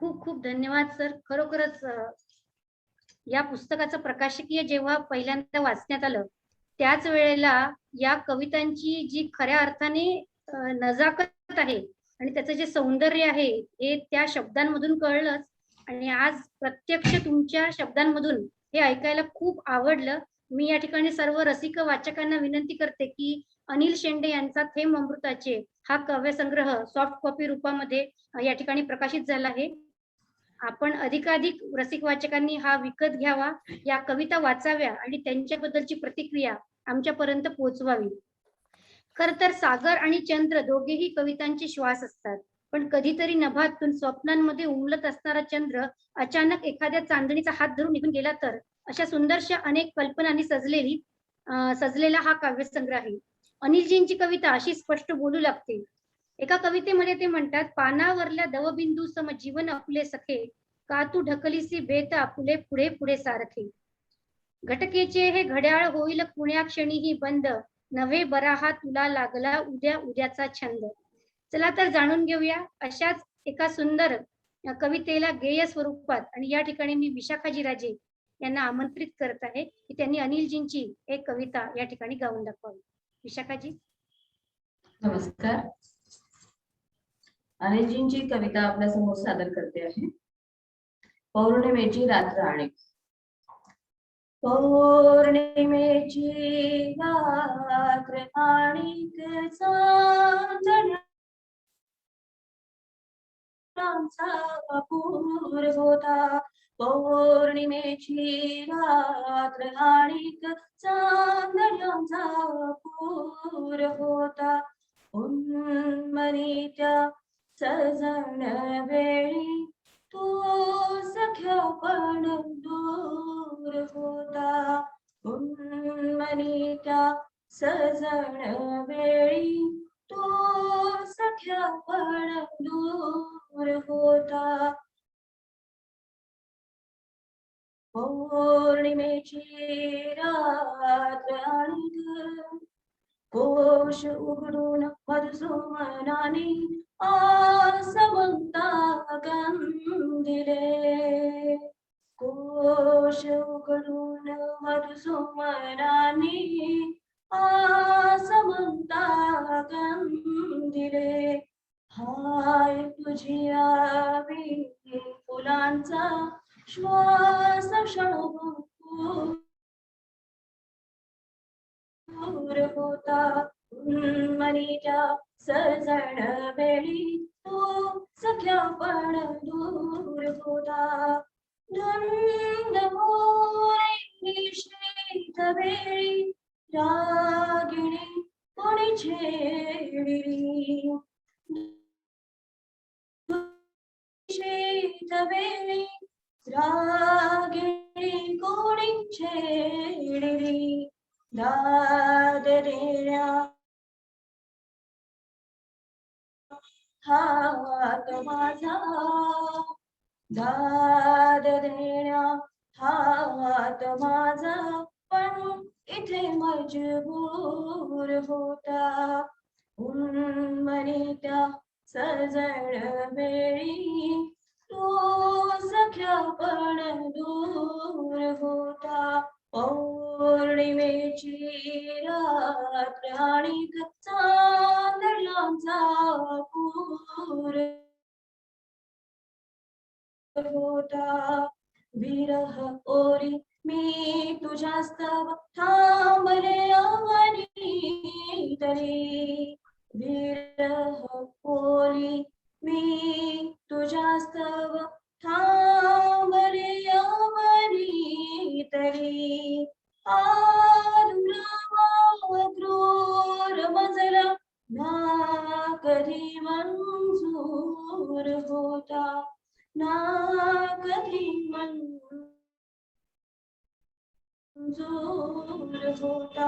खूप खूप धन्यवाद सर. खरोखरच या पुस्तकाचं प्रकाशकीय जेव्हा पहिल्यांदा वाचण्यात आलं, त्याच वेळेला या कवितांची जी खऱ्या अर्थाने नजाकत आहे आणि त्याचं जे सौंदर्य आहे, हे त्या शब्दांमधून कळलंच आणि आज प्रत्यक्ष तुमच्या शब्दांमधून हे ऐकायला खूप आवडलं. मी या ठिकाणी सर्व रसिक वाचकांना विनंती करते, की अनिल शेंडे यांचा थेंब अमृताचे हा काव्यसंग्रह सॉफ्ट कॉपी रूपामध्ये या ठिकाणी प्रकाशित झाला आहे. आपण अधिकाधिक रसिक वाचकांनी हा विकत घ्यावा, या कविता वाचाव्या आणि त्यांच्याबद्दलची प्रतिक्रिया आमच्यापर्यंत पोहोचवावी. खर तर सागर आणि चंद्र दोघेही कवितांचे श्वास असतात, पण कधीतरी नभातून स्वप्नांमध्ये उमलत असणारा चंद्र अचानक एखाद्या चांदणीचा हात धरून निघून गेला तर अशा सुंदरशा अनेक कल्पनांनी सजलेला हा काव्यसंग्रह आहे. अनिलजींची कविता अशी स्पष्ट बोलू लागते. एका कवितेमध्ये ते म्हणतात, पानावरल्या दवबिंदू सम जीवन आपले सखे, का तू ढकलीसी बेता फुले पुढे पुढे सारखे. घटकेचे हे घड्याळ होईल कुण्या क्षणीही बंद, नवे बराहा तुला लागला उद्या उद्याचा छंद. चला तर जाणून घेऊया अशाच एका सुंदर कवितेला गेय स्वरूपात. आणि या ठिकाणी मी विशाखाजी राजे यांना आमंत्रित करत आहे की त्यांनी अनिलजींची एक कविता या ठिकाणी गाऊन दाखवावी. विशाखाजी. नमस्कार. अनिलजींची कविता आपल्या समोर सादर करते आहे. पौर्णिमेची रात्र आणि पौर्णिमेची रात्र आणि पूर होता. पौर्णिमेची रात्र आणि चांदण्यांचा पूर होता. उन्मनीच्या सजन वेळी तू सख्या पण दूर होता. उन्मनीच्या सजन वेळी तू सख्या पण दूर होता. पौर्णिमेची रात्र आणि कोश उघडून मधुसुमनाने आसमंता गंधिले. कोश उघडून मधुसुमनाने आसमंता गंधिले. हाय तुझी आवी फुलांचा श्वास क्षणभंगूर होता. उन्मनीच्या सजण वेळी तो सख्या पण दूर होता. धुंद मोरी शीत वेळी रागिणी कोणी छेडिली. शीत वेळी रागिणी कोणी छेडिली. दाद देण्या हात माझा, दाद देण्या हात माझा, पण इथे मजबूर होता. उन्मनीच्या सजण वेळी तो सख्या पण दूर होता. पौर्णिमेची रात्र आणि चांदण्यांचा पूर होता. विरह ओरी मी तुझ्या स्तव थांबले अवनी तरी. विरह ओरी मी तुझ्या स्तव थांबले अवनी तरी. क्रूर मजला ना कधी मंजूर होता, ना कधी मंजूर होता.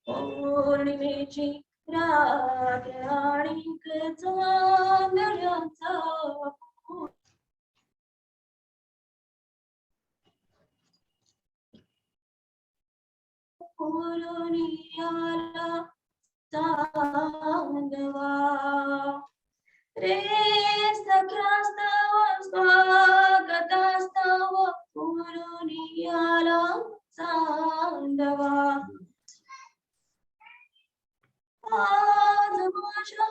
पौर्णिमेची रात्र आणि चांदण्याचा कोलोनियाला चांदवा रे. सख्या स्तव स्वागतास्तव पुरुनी आला चांदवा. आज माझ्या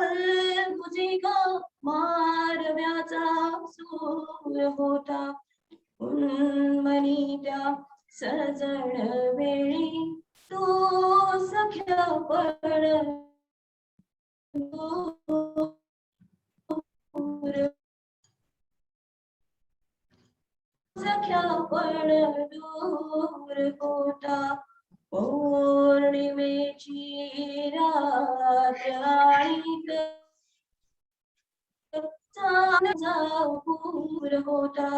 अलगुजिका मारव्याचा सूर होता. उन्मनी त्या सजण वेळी तू सख्या पड सख्या पण दूर होता. पौर्णिमेची रात पूर होता.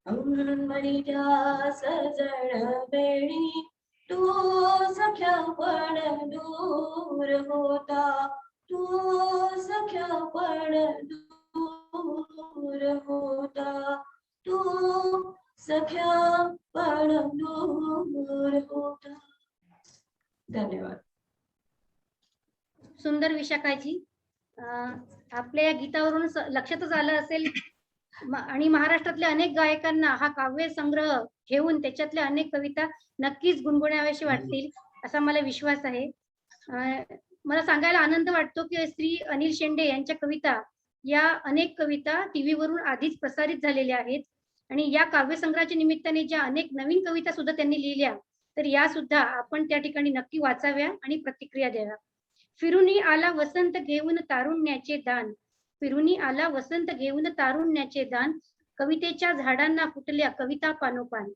अंमलीच्या सजण वेळी तू सख्या पण दूर होता. तू सख्या पण दूर होता. तू सख्या पण दूर होता. धन्यवाद. सुंदर विशाखाजी. आपल्या या गीतावरून लक्षातच आलं असेल आणि महाराष्ट्रातल्या अनेक गायकांना हा काव्य संग्रह घेऊन त्याच्यातल्या अनेक कविता नक्कीच गुणगुणाव्याशी वाटतील असा मला विश्वास आहे. मला सांगायला आनंद वाटतो की श्री अनिल शेंडे यांच्या कविता या अनेक कविता टीव्ही वरून आधीच प्रसारित झालेल्या आहेत आणि या काव्यसंग्रहाच्या निमित्ताने ज्या अनेक नवीन कविता सुद्धा त्यांनी लिहिल्या तर या सुद्धा आपण त्या ठिकाणी नक्की वाचाव्या आणि प्रतिक्रिया द्याव्या. फिरूनी आला वसंत घेऊन तारुण्याचे दान. फिरूनी आला वसंत घेऊन तारुण्याचे दान. कवितेच्या झाडांना फुटल्या कविता पानोपान.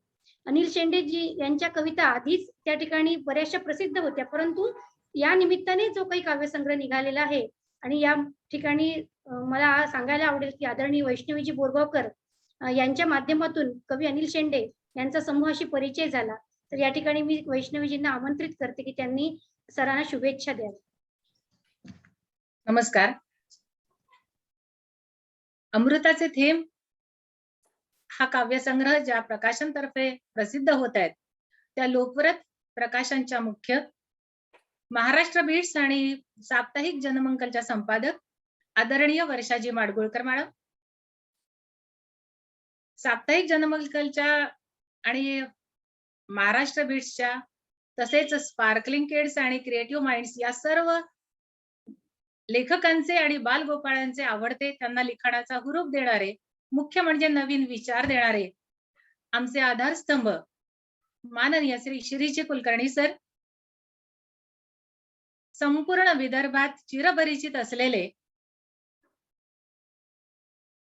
अनिल शेंडेजी यांच्या कविता आधीच त्या ठिकाणी बऱ्याचशा प्रसिद्ध होत्या, परंतु या निमित्ताने जो काही काव्यसंग्रह निघालेला आहे आणि या ठिकाणी मला सांगायला आवडेल की आदरणीय वैष्णवीजी बोरगावकर यांच्या माध्यमातून कवी अनिल शेंडे यांचा समूहाशी परिचय झाला. तर या ठिकाणी मी वैष्णवीजींना आमंत्रित करते की त्यांनी सरांना शुभेच्छा द्याव्या. नमस्कार. अमृताचे थेंब हा काव्यसंग्रह ज्या प्रकाशनतर्फे प्रसिद्ध होत आहेत त्या लोकव्रत प्रकाशनच्या मुख्य महाराष्ट्र बीट्स आणि साप्ताहिक जनमंगलच्या संपादक आदरणीय वर्षाजी माडगुळकर मॅडम, साप्ताहिक जनमंगलच्या आणि महाराष्ट्र बीट्सच्या तसेच स्पार्कलिंग किड्स आणि क्रिएटिव्ह माइंड्स या सर्व लेखकांचे आणि बालगोपाळांचे आवडते, त्यांना लिखाणाचा हुरूप देणारे, मुख्य म्हणजे नवीन विचार देणारे आमचे आधारस्तंभ माननीय श्री शिरीजी कुलकर्णी सर, संपूर्ण विदर्भात चिरपरिचित असलेले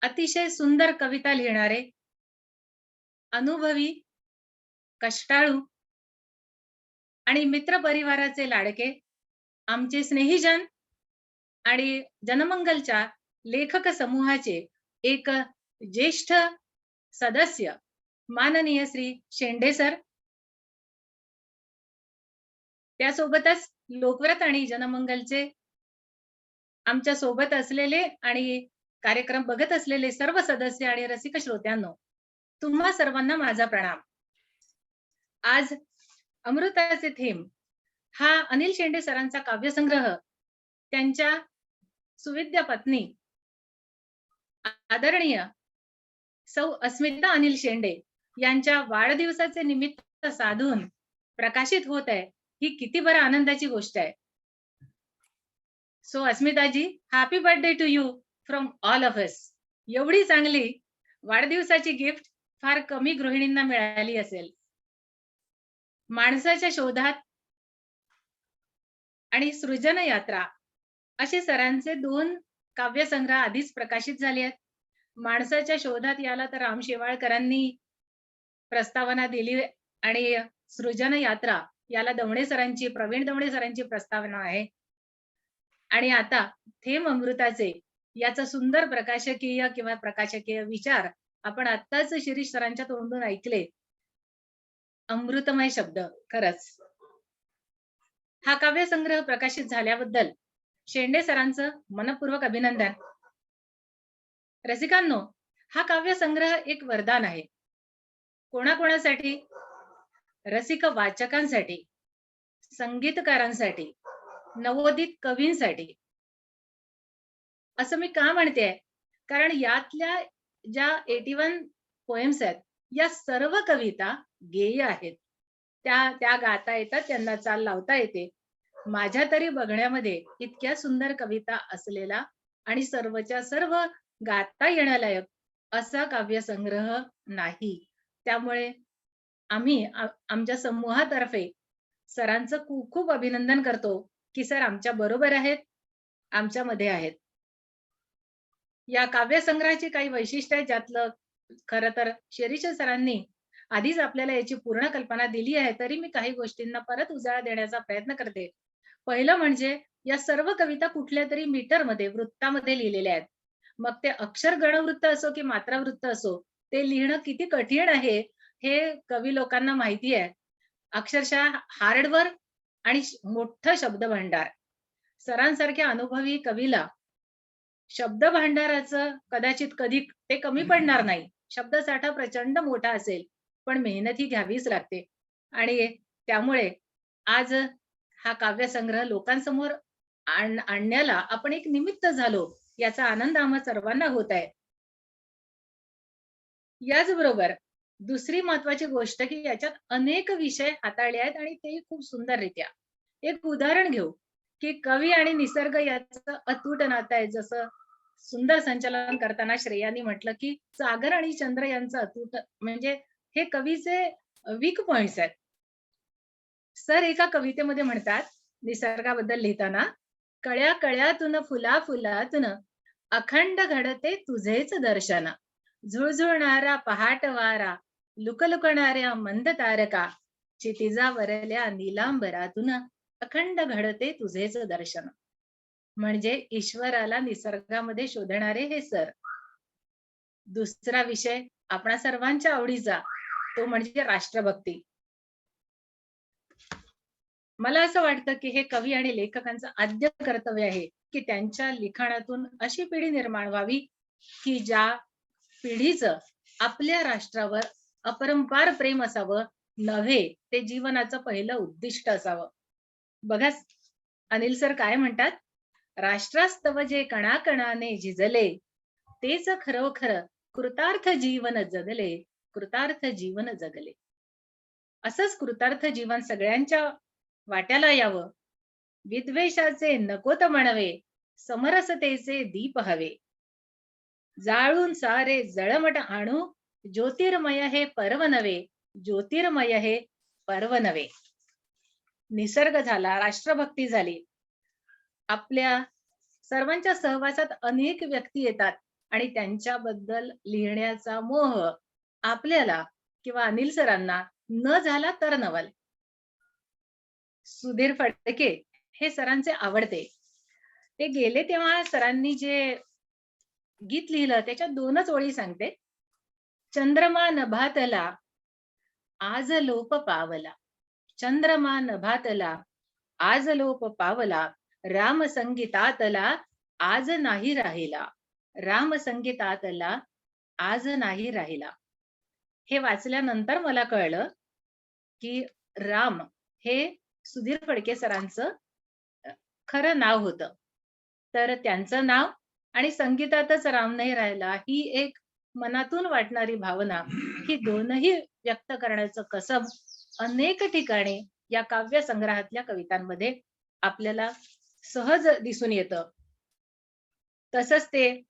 अतिशय सुंदर कविता लिहिणारे, अनुभवी, कष्टाळू आणि मित्र परिवाराचे लाडके आमचे स्नेहीजन आणि जनमंगलच्या लेखक समूहाचे एक ज्येष्ठ सदस्य माननीय श्री शेंडे सर, त्यासोबतच लोकव्रत आणि जनमंगलचे आमच्या सोबत असलेले आणि कार्यक्रम बघत असलेले सर्व सदस्य आणि रसिक श्रोत्यांनो, तुम्हा सर्वांना माझा प्रणाम. आज अमृताचे थेंब हा अनिल शेंडे सरांचा काव्यसंग्रह त्यांच्या सुविद्य पत्नी आदरणीय सौ अस्मिता अनिल शेंडे यांच्या वाढदिवसाचे निमित्त साधून प्रकाशित होत आहे. ही किती बरं आनंदाची गोष्ट आहे. So Asmitaji, happy birthday to you from all of us. एवढी चांगली वाढदिवसाची गिफ्ट फार कमी गृहिणींना मिळाली असेल. माणसाच्या शोधात आणि सृजन यात्रा असे सरांचे 2 काव्यसंग्रह आधीच प्रकाशित झाले आहेत. माणसाच्या शोधात याला तर राम शेवाळकरांनी प्रस्तावना दिली आणि सृजन यात्रा याला दवणे सरांची, प्रवीण दवणे सरांची प्रस्तावना आहे. आणि आता थेंब अमृताचे याचा सुंदर प्रकाशकीय किंवा प्रकाशकीय विचार आपण आत्ताच शिरीष सरांच्या तोंडून ऐकले. अमृतमय शब्द. खरंच हा काव्यसंग्रह प्रकाशित झाल्याबद्दल शेंडे सरांचं मनपूर्वक अभिनंदन. रसिकांनो, हा काव्यसंग्रह एक वरदान आहे. कोणाकोणासाठी? रसिक वाचकांसाठी, संगीतकारांसाठी, नवोदित कवींसाठी. असं मी का म्हणते? कारण यातल्या ज्या 81 पोएम्स आहेत, या सर्व कविता गेय आहेत. त्या गाता येतात, त्यांना चाल लावता येते. माझ्या तरी बघण्यामध्ये इतक्या सुंदर कविता असलेला आणि सर्वच्या सर्व गाता येण्यालायक असा काव्यसंग्रह नाही. त्यामुळे आम्ही आमच्या समूहातर्फे सरांचं खूप खूप अभिनंदन करतो, की सर आमच्या बरोबर आहेत, आमच्यामध्ये आहेत. या काव्यसंग्रहाची काही वैशिष्ट्य आहेत, ज्यातलं खरं तर शिरीष सरांनी आधीच आपल्याला याची पूर्ण कल्पना दिली आहे, तरी मी काही गोष्टींना परत उजाळा देण्याचा प्रयत्न करते. पहिलं म्हणजे या सर्व कविता कुठल्यातरी मीटरमध्ये, वृत्तामध्ये लिहिलेल्या आहेत. मग ते अक्षर गणवृत्त असो की मात्रावृत्त असो, ते लिहिणं किती कठीण आहे, हे कवी लोकांना माहिती आहे. अक्षरशः हार्डवर्क आणि मोठं शब्दभांडार. सरांसारख्या अनुभवी कवीला शब्द भांडाराचं कदाचित कधी ते कमी पडणार नाही. शब्दसाठा प्रचंड मोठा असेल, पण मेहनत ही घ्यावीच लागते. आणि त्यामुळे आज हा काव्यसंग्रह लोकांसमोर आणण्याला आपण एक निमित्त झालो, याचा आनंद आम्हा सर्वांना होत आहे. याचबरोबर दुसरी महत्वाची गोष्ट, की याच्यात अनेक विषय हाताळले आहेत आणि ते खूप सुंदररित्या. एक उदाहरण घेऊ, की कवी आणि निसर्ग याचं अतूट नातं आहे. जसं सुंदर संचालन करताना श्रेयांनी म्हटलं, की सागर आणि चंद्र यांचं अतूट, म्हणजे हे कवीचे वीक पॉइंट्स आहेत. सर एका कवितेमध्ये म्हणतात निसर्गाबद्दल लिहिताना, कळ्या कळ्यातून फुला फुलातून अखंड घडते तुझेच दर्शन, झुळझुळणारा पहाट वारा, लुकलुकणाऱ्या मंद तारका, क्षितिजावरल्या नीलांबरातून अखंड घडते तुझेच दर्शन. म्हणजे ईश्वराला निसर्गामध्ये शोधणारे हे सर. दुसरा विषय आपणा सर्वांच्या आवडीचा, तो म्हणजे राष्ट्रभक्ती. मला असं वाटतं, की हे कवी आणि लेखकांचं आद्य कर्तव्य आहे, की त्यांच्या लिखाणातून अशी पिढी निर्माण व्हावी, की ज्या पिढीचं आपल्या राष्ट्रावर अपरंपार प्रेम असावं, नव्हे ते जीवनाचं पहिलं उद्दिष्ट असावं. बघा अनिल सर काय म्हणतात, राष्ट्रास्तव जे कणाकणाने झिजले, तेच खरोखर कृतार्थ जीवन जगले, कृतार्थ जीवन जगले. असंच कृतार्थ जीवन सगळ्यांच्या वाट्याला यावं. विद्वेषाचे नकोत म्हणवे, समरसतेचे दीप हवे. जाळून सारे जळमट आणू, ज्योतिर्मय हे पर्व नवे, ज्योतिर्मय हे पर्व नवे. निसर्ग झाला, राष्ट्रभक्ती झाली. आपल्या सर्वांच्या सहवासात अनेक व्यक्ती येतात आणि त्यांच्याबद्दल लिहिण्याचा मोह आपल्याला किंवा अनिल सरांना न झाला तर नवल. सुधीर फडके हे सरांचे आवडते. ते गेले तेव्हा सरांनी जे गीत लिहिलं त्याच्यात 2च ओळी सांगते. चंद्रमा नभातला आज लोप पावला, चंद्रमा नभातला आज लोप पावला, राम संगीतातला आज नाही राहिला, राम संगीतातला आज नाही राहिला. हे वाचल्यानंतर मला कळलं, की राम हे सुधीर फडके सरांचं खरं नाव होतं. तर त्यांचं नाव आणि संगीतातच राम नाही राहिला, ही एक मनातून वाटणारी भावना, ही दोनही व्यक्त करण्याचं कसब अनेक ठिकाणी या काव्य संग्रहातल्या कवितांमध्ये आपल्याला सहज दिसून येतं. तसंच ते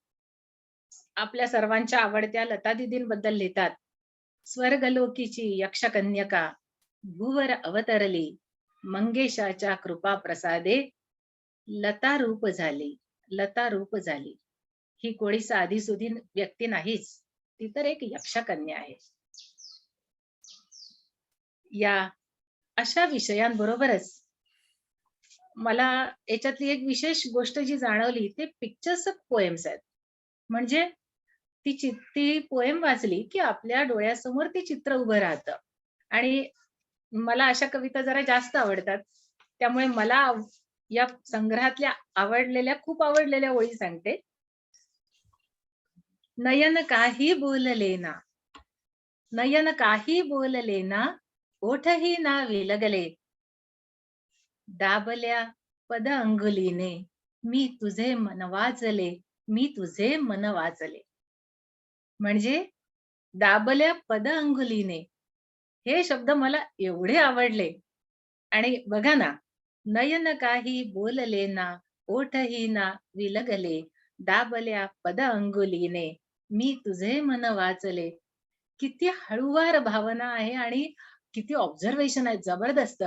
आपल्या सर्वांच्या आवडत्या लता दीदींबद्दल लिहितात. स्वर्गलोकीची यक्षकन्यका भूवर अवतरली, मंगेशाच्या कृपा प्रसादे लता रूप झाली, लता रूप झाली. ही कोणी साधी सुधी व्यक्ती नाहीच, ती तर एक यक्षकन्या आहे. या अशा विषयांबरोबरच मला याच्यातली एक विशेष गोष्ट जी जाणवली, ते पिक्चर्स पोएम्स आहेत. म्हणजे ती पोएम वाचली की आपल्या डोळ्यासमोर ते चित्र उभं राहतं. आणि मला अशा कविता जरा जास्त आवडतात. त्यामुळे मला या संग्रहातल्या खूप आवडलेल्या ओळी सांगते. नयन काही बोलले ना, नयन काही बोलले ना, ओठही ना विलगले, दाबल्या पद अंगुलीने मी तुझे मन वाचले, मी तुझे मन वाचले. म्हणजे दाबल्या पद अंगुलीने. हे शब्द मला एवढे आवडले. आणि बघा ना, नयन काही बोलले ना, ओठही ना विलगले, दाबल्या पद अंगुलीने, मी तुझे मन वाचले. किती हळूवार भावना आहे आणि किती ऑब्झर्वेशन आहे, जबरदस्त.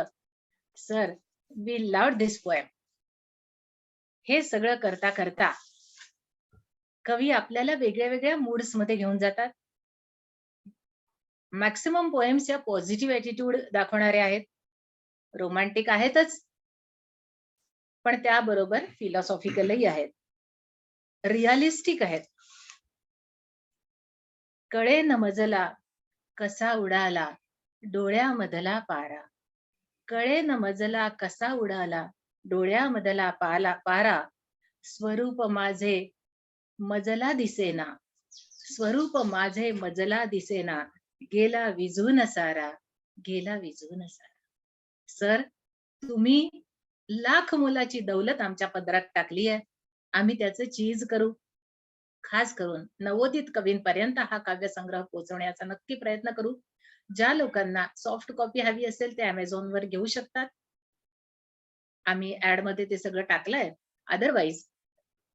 Sir, we love this poem. हे सगळं करता करता कवी आपल्याला वेगळ्या वेगळ्या मूड्स मध्ये घेऊन जातात. मॅक्सिमम पोएम्स या पॉझिटिव्ह ऍटिट्यूड दाखवणारे आहेत, रोमॅन्टिक आहेतच, पण त्याबरोबर फिलॉसॉफिकलही आहेत, रिअलिस्टिक आहेत. कळे न मजला कसा उडाला डोळ्यामधला पारा, कळे न मजला कसा उडाला डोळ्यामधला पारा, स्वरूप माझे मजला दिसेना, स्वरूप माझे मजला दिसेना, गेला विझून सारा, गेला विझून सारा. सर, तुम्ही लाख मोलाची दौलत आमच्या पदरात टाकली आहे. आम्ही त्याचं चीज करू. खास करून नवोदित कवींपर्यंत हा काव्यसंग्रह पोहोचवण्याचा नक्की प्रयत्न करू. ज्या लोकांना सॉफ्ट कॉपी हवी असेल ते Amazon वर घेऊ शकतात. आम्ही ऍड मध्ये ते सगळं टाकलंय. अदरवाईज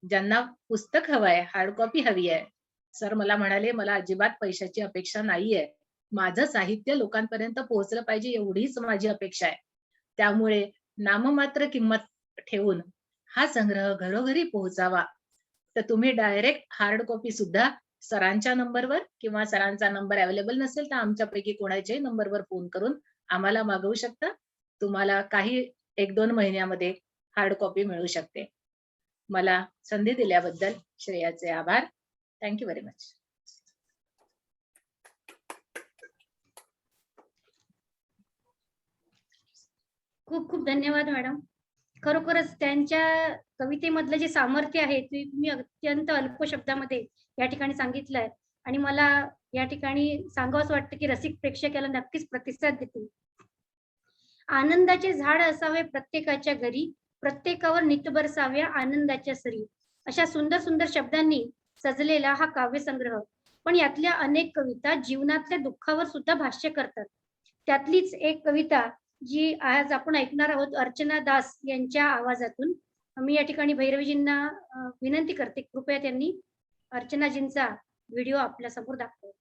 ज्यांना पुस्तक हवंय, हार्ड कॉपी हवी आहे, सर मला म्हणाले मला अजिबात पैशाची अपेक्षा नाहीये, माझं साहित्य लोकांपर्यंत पोहोचलं पाहिजे एवढीच माझी अपेक्षा आहे. त्यामुळे नाममात्र किंमत ठेवून हा संग्रह घरोघरी पोहोचावा. तर तुम्ही डायरेक्ट हार्ड कॉपी सुद्धा सरांच्या नंबरवर किंवा सरांचा नंबर अवेलेबल नसेल तर आमच्यापैकी कोणाच्याही नंबरवर फोन करून आम्हाला मागवू शकता. तुम्हाला काही 1-2 महिन्यामध्ये हार्ड कॉपी मिळू शकते. मला संधी दिल्याबद्दल श्रेयाचे आभार. Thank you very much. खूप खूप धन्यवाद मॅडम. खरोखरच त्यांच्या कवितेमधलं जे सामर्थ्य आहे ते तुम्ही अत्यंत अल्प शब्दामध्ये या ठिकाणी सांगितलं आहे आणि मला या ठिकाणी सांगावंसं वाटतं की रसिक प्रेक्षक याला नक्कीच प्रतिसाद देतील. आनंदाचे झाड असावे प्रत्येकाच्या घरी, प्रत्येकावर नित बरसाव्या आनंदाच्या सरी. अशा सुंदर सुंदर शब्दांनी सजलेला हा काव्यसंग्रह, पण यातल्या अनेक कविता जीवनातल्या दुःखावर सुद्धा भाष्य करतात. त्यातलीच एक कविता जी आज आपण ऐकणार आहोत अर्चना दास यांच्या आवाजातून. मी या ठिकाणी भैरवीजींना विनंती करते कृपया त्यांनी अर्चनाजींचा व्हिडिओ आपल्या समोर दाखवा.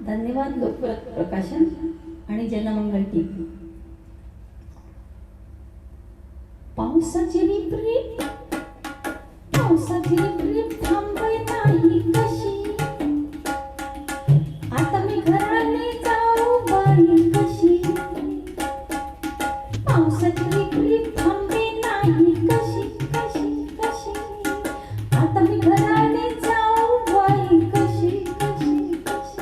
धन्यवाद लोकप्रकाशन आणि जनमंगल टीव्ही. पावसाची रिपरिप थांबे नाही कशी, आता मी घराने जाऊ बाई कशी. पावसाची रिपरिप थांबे नाही कशी कशी कशी, आता मी घराने जाऊ बाई कशी कशी कशी.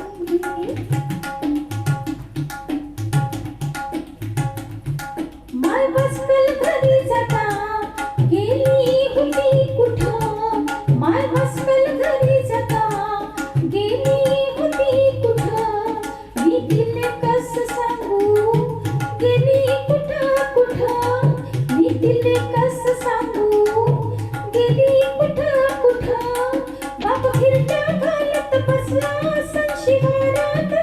माय बसकल घरी जाता गेली होती कुठं, माय बसकल घरी जाता गेली होती कुठं, मी तिले कसं सांगू गेली कुठं कुठं, मी तिले कसं सांगू गेली कुठं कुठं. बाप फिरत्या घालत बसला संशिवारात,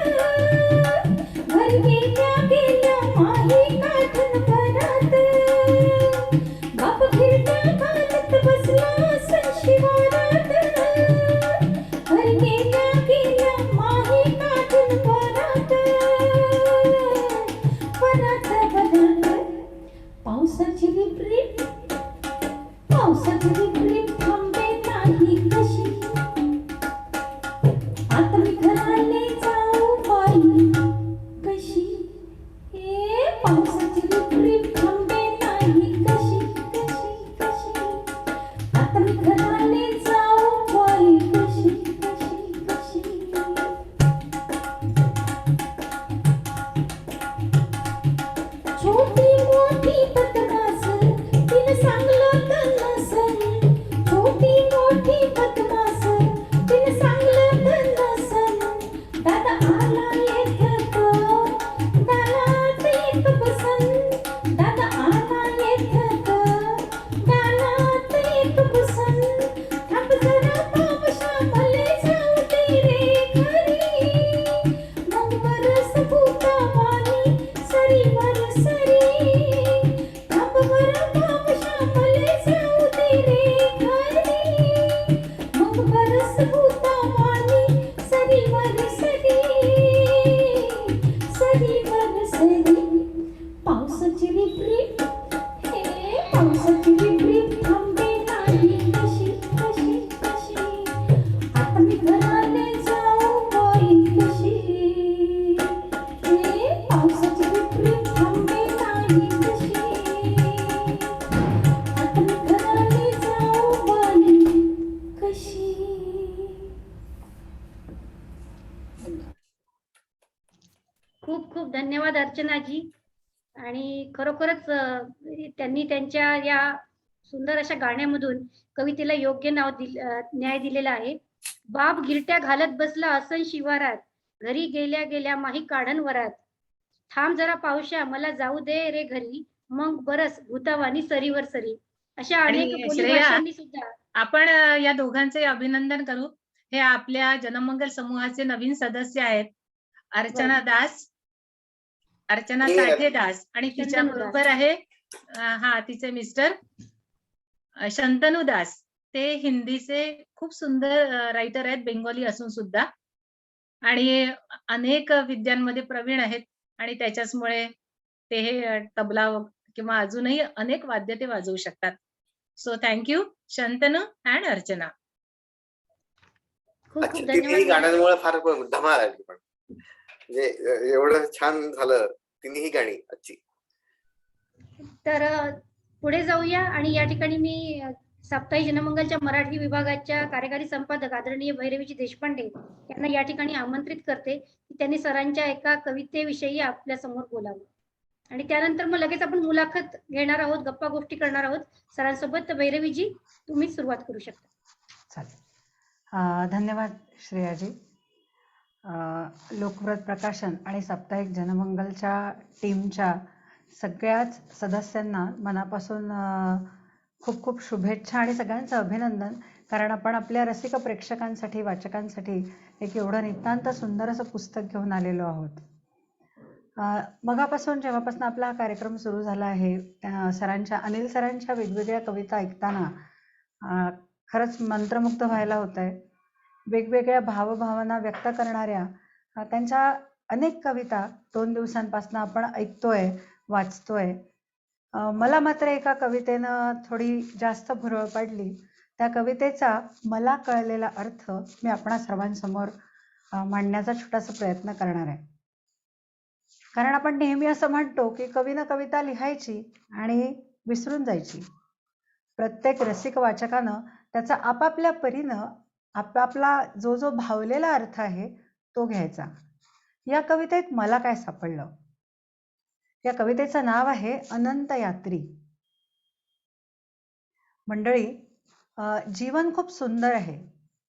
घर गेल्या गेल्या माही काठण परत. बाप फिरत्या घालत बसला संशिवारात, घर गेल्या गेल्या माही काठण परत. परत बदल पावसाची रिपरिप थांबे नाही कशी, आता मी घराले जाऊ बाई कशी. ए पावसाची रिपरिप थांबे नाही कशी कशी कशी, आता मी घराले जाऊ बाई कशी कशी कशी. छोटी मोठी बदमाश तिने सांगलं तर नसल, पसंत दादा आला येत गालात एक पसंत थांब जरा पावसा भले जाऊ दे रे घरी मग बरस फुटा पाणी सरीवर सरी थांब बरं पावसा भले जाऊ दे रे घरी मग बरस फुटा पाणी सरीवर सरी सरीवर सरी पावसाची रिपरिप हे पावसाची रिपरिप थांबे नाही कशी कशी कशी आता मी घराने जाऊ बाई कशी हे पावसाची रिपरिप थांबे नाही कशी आता मी घराने जाऊ बाई कशी. खूप खूप धन्यवाद अर्चनाजी. आणि खरोखरच त्यांनी त्यांच्या या सुंदर अशा गाण्यामधून कवितेला योग्य न्याय दिलेला आहे. बाप गिरट्या घालत बसला असन शिवारात, घरी गेल्या गेल्या माही काढन वरात, थांब जरा पावशा मला जाऊ दे रे घरी, मग बरस भूतावानी सरीवर सरी. अशा आणि अनेक बोली श्रेया, भाषांनी सुद्धा आपण या दोघांचे अभिनंदन करू. हे आपल्या जनमंगल समूहाचे नवीन सदस्य आहेत, अर्चना दास, अर्चना साठे दास, आणि तिच्या शंतनू दास. बरोबर आहे तिचे मिस्टर शंतनू दास. ते हिंदीचे खूप सुंदर रायटर आहेत, बेंगोली असून सुद्धा, आणि अनेक विद्यांमध्ये प्रवीण आहेत, आणि त्याच्याचमुळे ते हे तबला किंवा अजूनही अनेक वाद्य ते वाजवू शकतात. So thank you Shantanu and Archana. खूप अच्छा, खूप तिन्ही धन्यवाद. गाण्यांमुळे फार धमाल आली. पण म्हणजे एवढं छान झालं तिन्ही गाणी आजची. तर पुढे जाऊया. आणि या ठिकाणी मी साप्ताहिक जनमंगलच्या मराठी विभागाच्या कार्यकारी संपादक आदरणीय भैरवीजी देशपांडे यांना या ठिकाणी आमंत्रित करते की त्यांनी सरांच्या एका कवितेविषयी आपल्या समोर बोलावं. आणि त्यानंतर मग लगेच आपण मुलाखत घेणार आहोत, गप्पा गोष्टी करणार आहोत सरांसोबत. तर भैरवीजी तुम्ही सुरुवात करू शकता. चालेल. धन्यवाद श्रेयाजी. लोकव्रत प्रकाशन आणि साप्ताहिक जनमंगलच्या टीमच्या सगळ्याच सदस्यांना मनापासून खूप खूप शुभेच्छा आणि सगळ्यांचं अभिनंदन. कारण आपण आपल्या रसिक प्रेक्षकांसाठी, वाचकांसाठी एक एवढं नितांत सुंदर असं पुस्तक घेऊन आलेलो आहोत. मगापासून जेव्हापासून आपला हा कार्यक्रम सुरू झाला आहे, अनिल सरांच्या वेगवेगळ्या कविता ऐकताना खरंच मंत्रमुग्ध व्हायला होत आहे. वेगवेगळ्या भावभावना व्यक्त करणाऱ्या त्यांच्या अनेक कविता 2 दिवसांपासून आपण ऐकतोय, वाचतोय. मला मात्र एका कवितेनं थोडी जास्त भुरळ पडली. त्या कवितेचा मला कळलेला अर्थ मी आपणा सर्वांसमोर मांडण्याचा छोटासा प्रयत्न करणार आहे. कारण आपण नेहमी असं म्हणतो की कवीनं कविता लिहायची आणि विसरून जायची. प्रत्येक रसिक वाचकानं त्याचा आपापल्या परीनं आपापला जो जो भावलेला अर्थ आहे तो घ्यायचा. या कवितेत मला काय सापडलं? या कवितेचं नाव आहे अनंत यात्री. मंडळी, जीवन खूप सुंदर आहे.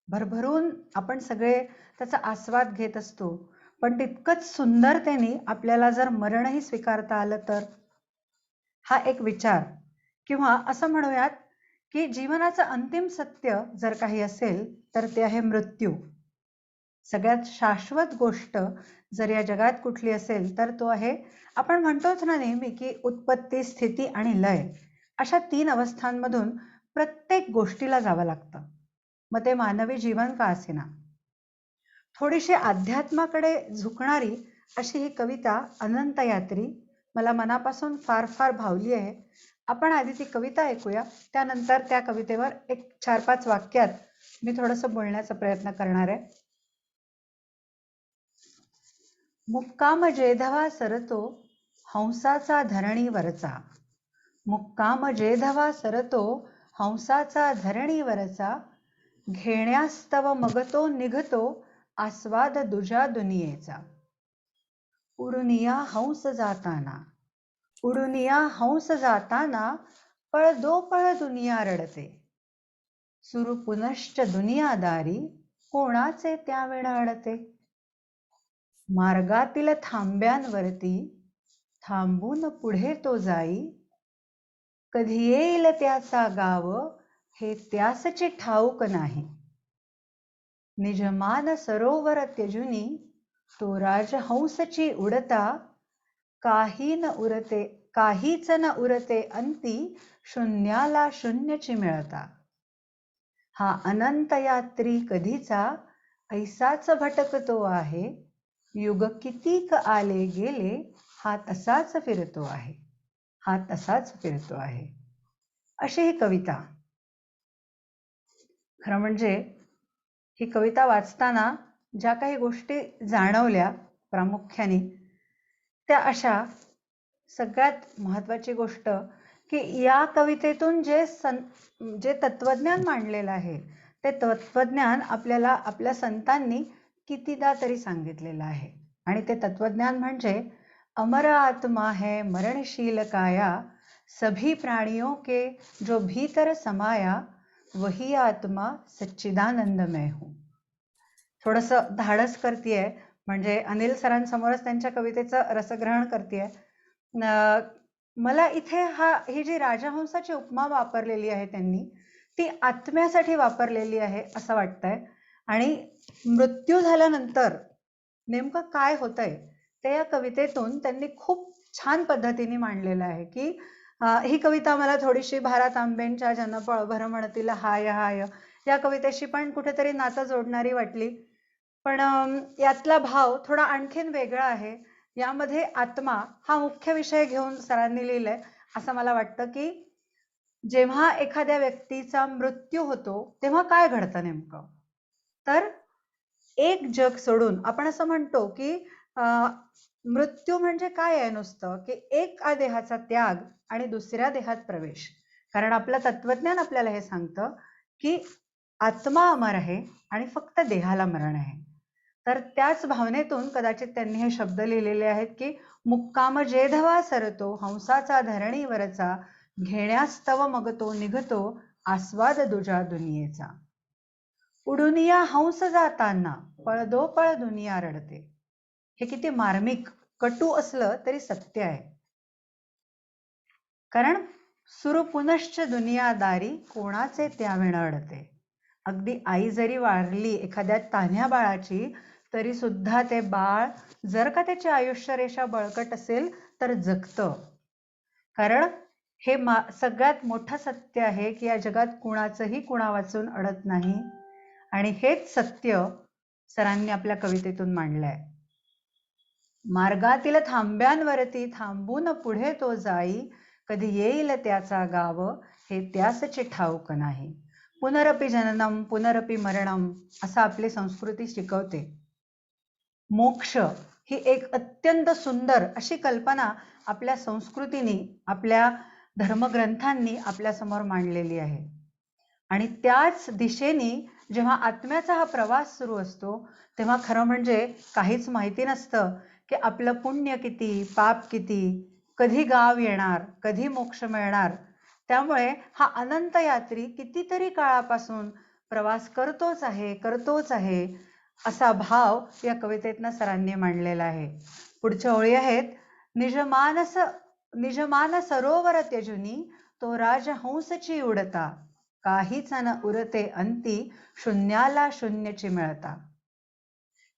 भरभरून आपण सगळे त्याचा आस्वाद घेत असतो. पण तितकंच सुंदरतेने आपल्याला जर मरणही स्वीकारता आलं तर, हा एक विचार, किंवा असं म्हणूयात की जीवनाचं अंतिम सत्य जर काही असेल तर ते आहे मृत्यू. सगळ्यात शाश्वत गोष्ट जर या जगात कुठली असेल तर तो आहे, आपण म्हणतोच ना नेहमी की उत्पत्ती, स्थिती आणि लय, अशा 3 अवस्थांमधून प्रत्येक गोष्टीला जावं लागतं. मग ते मानवी जीवन का असेना. थोडीशी अध्यात्माकडे झुकणारी अशी ही कविता अनंत यात्री मला मनापासून फार फार भावली आहे. आपण आधी ती कविता ऐकूया, त्यानंतर त्या कवितेवर एक 4-5 वाक्यात मी थोडंसं बोलण्याचा प्रयत्न करणार आहे. मुक्काम जेधवा सरतो हंसाचा धरणीवरचा, मुक्काम जेधवा सरतो हंसाचा धरणीवरचा, घेण्यास्तव मगतो निघतो आस्वाद दुजा दुनियेचा. उडुनिया हंस जाताना, उडुनिया हंस जाताना, पळ दो पळ दुनिया रडते. सुरू पुनश्च दुनियादारी, कोणाचे त्यावेळा अडते. मार्गातील थांब्यांवरती थांबून पुढे तो जाई, कधी येईल त्याचा गाव हे त्यासचे ठाऊक नाही. निजमान सरोवर त्यजुनी तो राजहंसची उडता, काहीच न उरते अंती शून्याला शून्यची मिळता. हा अनंत यात्री कधीचा ऐसाच भटकतो आहे, युग कितीक आले गेले हा तसाच फिरतो आहे, हा तसाच फिरतो आहे. अशी ही कविता. खरं म्हणजे ही कविता वाचताना ज्या काही गोष्टी जाणवल्या प्रामुख्याने, त्या अशा, सगळ्यात महत्वाची गोष्ट की या कवितेतून जे तत्वज्ञान मांडलेलं आहे ते तत्वज्ञान आपल्याला आपल्या संतांनी कितीदा तरी सांगितलेलं आहे. आणि ते तत्वज्ञान म्हणजे अमर आत्मा है मरणशील काया, सभी प्राणियों के जो भीतर समाया, वही आत्मा सच्चिदानंदमय हूँ. थोडंसं धाडस करतेय, म्हणजे अनिल सरांसमोरच त्यांच्या कवितेचं रसग्रहण करतेय. मला इथे ही जी राजहंसाची उपमा वापरलेली आहे त्यांनी, ती आत्म्यासाठी वापरलेली आहे असं वाटतंय. आणि मृत्यू झाल्यानंतर नेमकं काय होतंय ते या कवितेतून त्यांनी खूप छान पद्धतीने मांडलेलं आहे. की ही कविता मला थोडीशी भारा तांबेंच्या जनपळ भर म्हणतील हाय हाय या कवितेशी पण कुठेतरी नातं जोडणारी वाटली. पण यातला भाव थोडा आणखीन वेगळा आहे. यामध्ये आत्मा हा मुख्य विषय घेऊन सरांनी लिहिलंय असं मला वाटतं. की जेव्हा एखाद्या व्यक्तीचा मृत्यू होतो तेव्हा काय घडतं नेमकं, तर एक जग सोडून आपण असं म्हणतो की मृत्यू म्हणजे काय आहे नुसतं, की एका देहाचा त्याग आणि दुसऱ्या देहात प्रवेश. कारण आपलं तत्वज्ञान आपल्याला हे सांगतं की आत्मा अमर आहे आणि फक्त देहाला मरण आहे. तर त्याच भावनेतून कदाचित त्यांनी हे शब्द लिहिलेले आहेत की मुक्काम जेधवा सरतो हंसाचा धरणीवरचा, घेण्यास्तव मग तो निघतो आस्वाद दुजा दुनियेचा. उडुनिया हंस जाताना पळदो पळ दुनिया रडते. हे किती मार्मिक कटू असलं तरी सत्य आहे. कारण सुरू पुनश्च दुनियादारी कोणाचे त्यावेळ अडते. अगदी आई जरी वारली एखाद्या तान्ह्या बाळाची, तरी सुद्धा ते बाळ जर का त्याची आयुष्यरेषा बळकट असेल तर जगतं. कारण हे सगळ्यात मोठं सत्य आहे की या जगात कुणाचंही कुणा वाचून अडत नाही. आणि हेच सत्य सरांनी आपल्या कवितेतून मांडलंय. मार्गातील थांब्यांवरती थांबून पुढे तो जाई, कधी येईल त्याचा गाव हे त्यासचे ठाऊक नाही. पुनरपि जननम पुनरपि मरणम असं आपली संस्कृती शिकवते. मोक्ष ही एक अत्यंत सुंदर अशी कल्पना आपल्या संस्कृतीने, आपल्या धर्मग्रंथांनी आपल्या समोर मांडलेली आहे. आणि त्याच दिशेने जेव्हा आत्म्याचा हा प्रवास सुरू असतो तेव्हा खरं म्हणजे काहीच माहिती नसतं की आपलं पुण्य किती, पाप किती, कधी गाव येणार, कधी मोक्ष मिळणार. त्यामुळे हा अनंत यात्री कितीतरी काळापासून प्रवास करतोच आहे असा भाव या कवितेतनं सरांनी मांडलेला आहे. पुढच्या ओळी आहेत, निजमान सरोवर त्यजुनी तो राजहंसची उडता, काहीच न उरते अंती शून्याला शून्यची मिळता.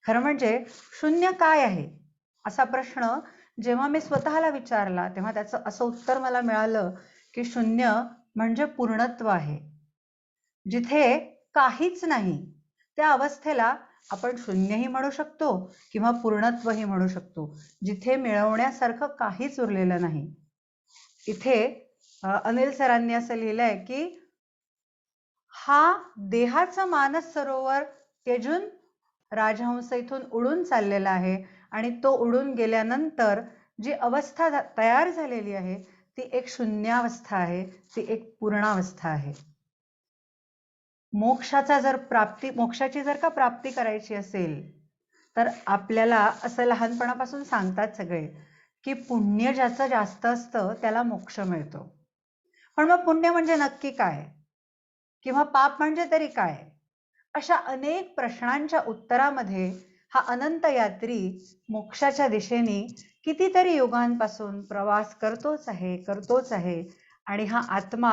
खरं म्हणजे शून्य काय आहे असा प्रश्न जेव्हा मी स्वतःला विचारला तेव्हा त्याचं असं उत्तर मला मिळालं की शून्य म्हणजे पूर्णत्व आहे. जिथे काहीच नाही त्या अवस्थेला आपण शून्यही म्हणू शकतो किंवा पूर्णत्वही म्हणू शकतो. जिथे मिळवण्यासारखं काहीच उरलेलं नाही. इथे अनिल सरांनी असं लिहिलंय की हा देहाचं मानस सरोवर त्यजून राजहंस इथून उडून चाललेला आहे आणि तो उडून गेल्यानंतर जी अवस्था तयार झालेली आहे ती एक शून्यावस्था आहे, ती एक पूर्णावस्था आहे. मोक्षाची जर का प्राप्ती करायची असेल तर आपल्याला असं लहानपणापासून सांगतात सगळे की पुण्य ज्याचं जास्त असतं त्याला मोक्ष मिळतो. पण मग पुण्य म्हणजे नक्की काय, किंवा पाप म्हणजे तरी काय, अशा अनेक प्रश्नांच्या उत्तरामध्ये हा अनंत यात्री मोक्षाच्या दिशेने कितीतरी युगांपासून प्रवास करतोच आहे आणि हा आत्मा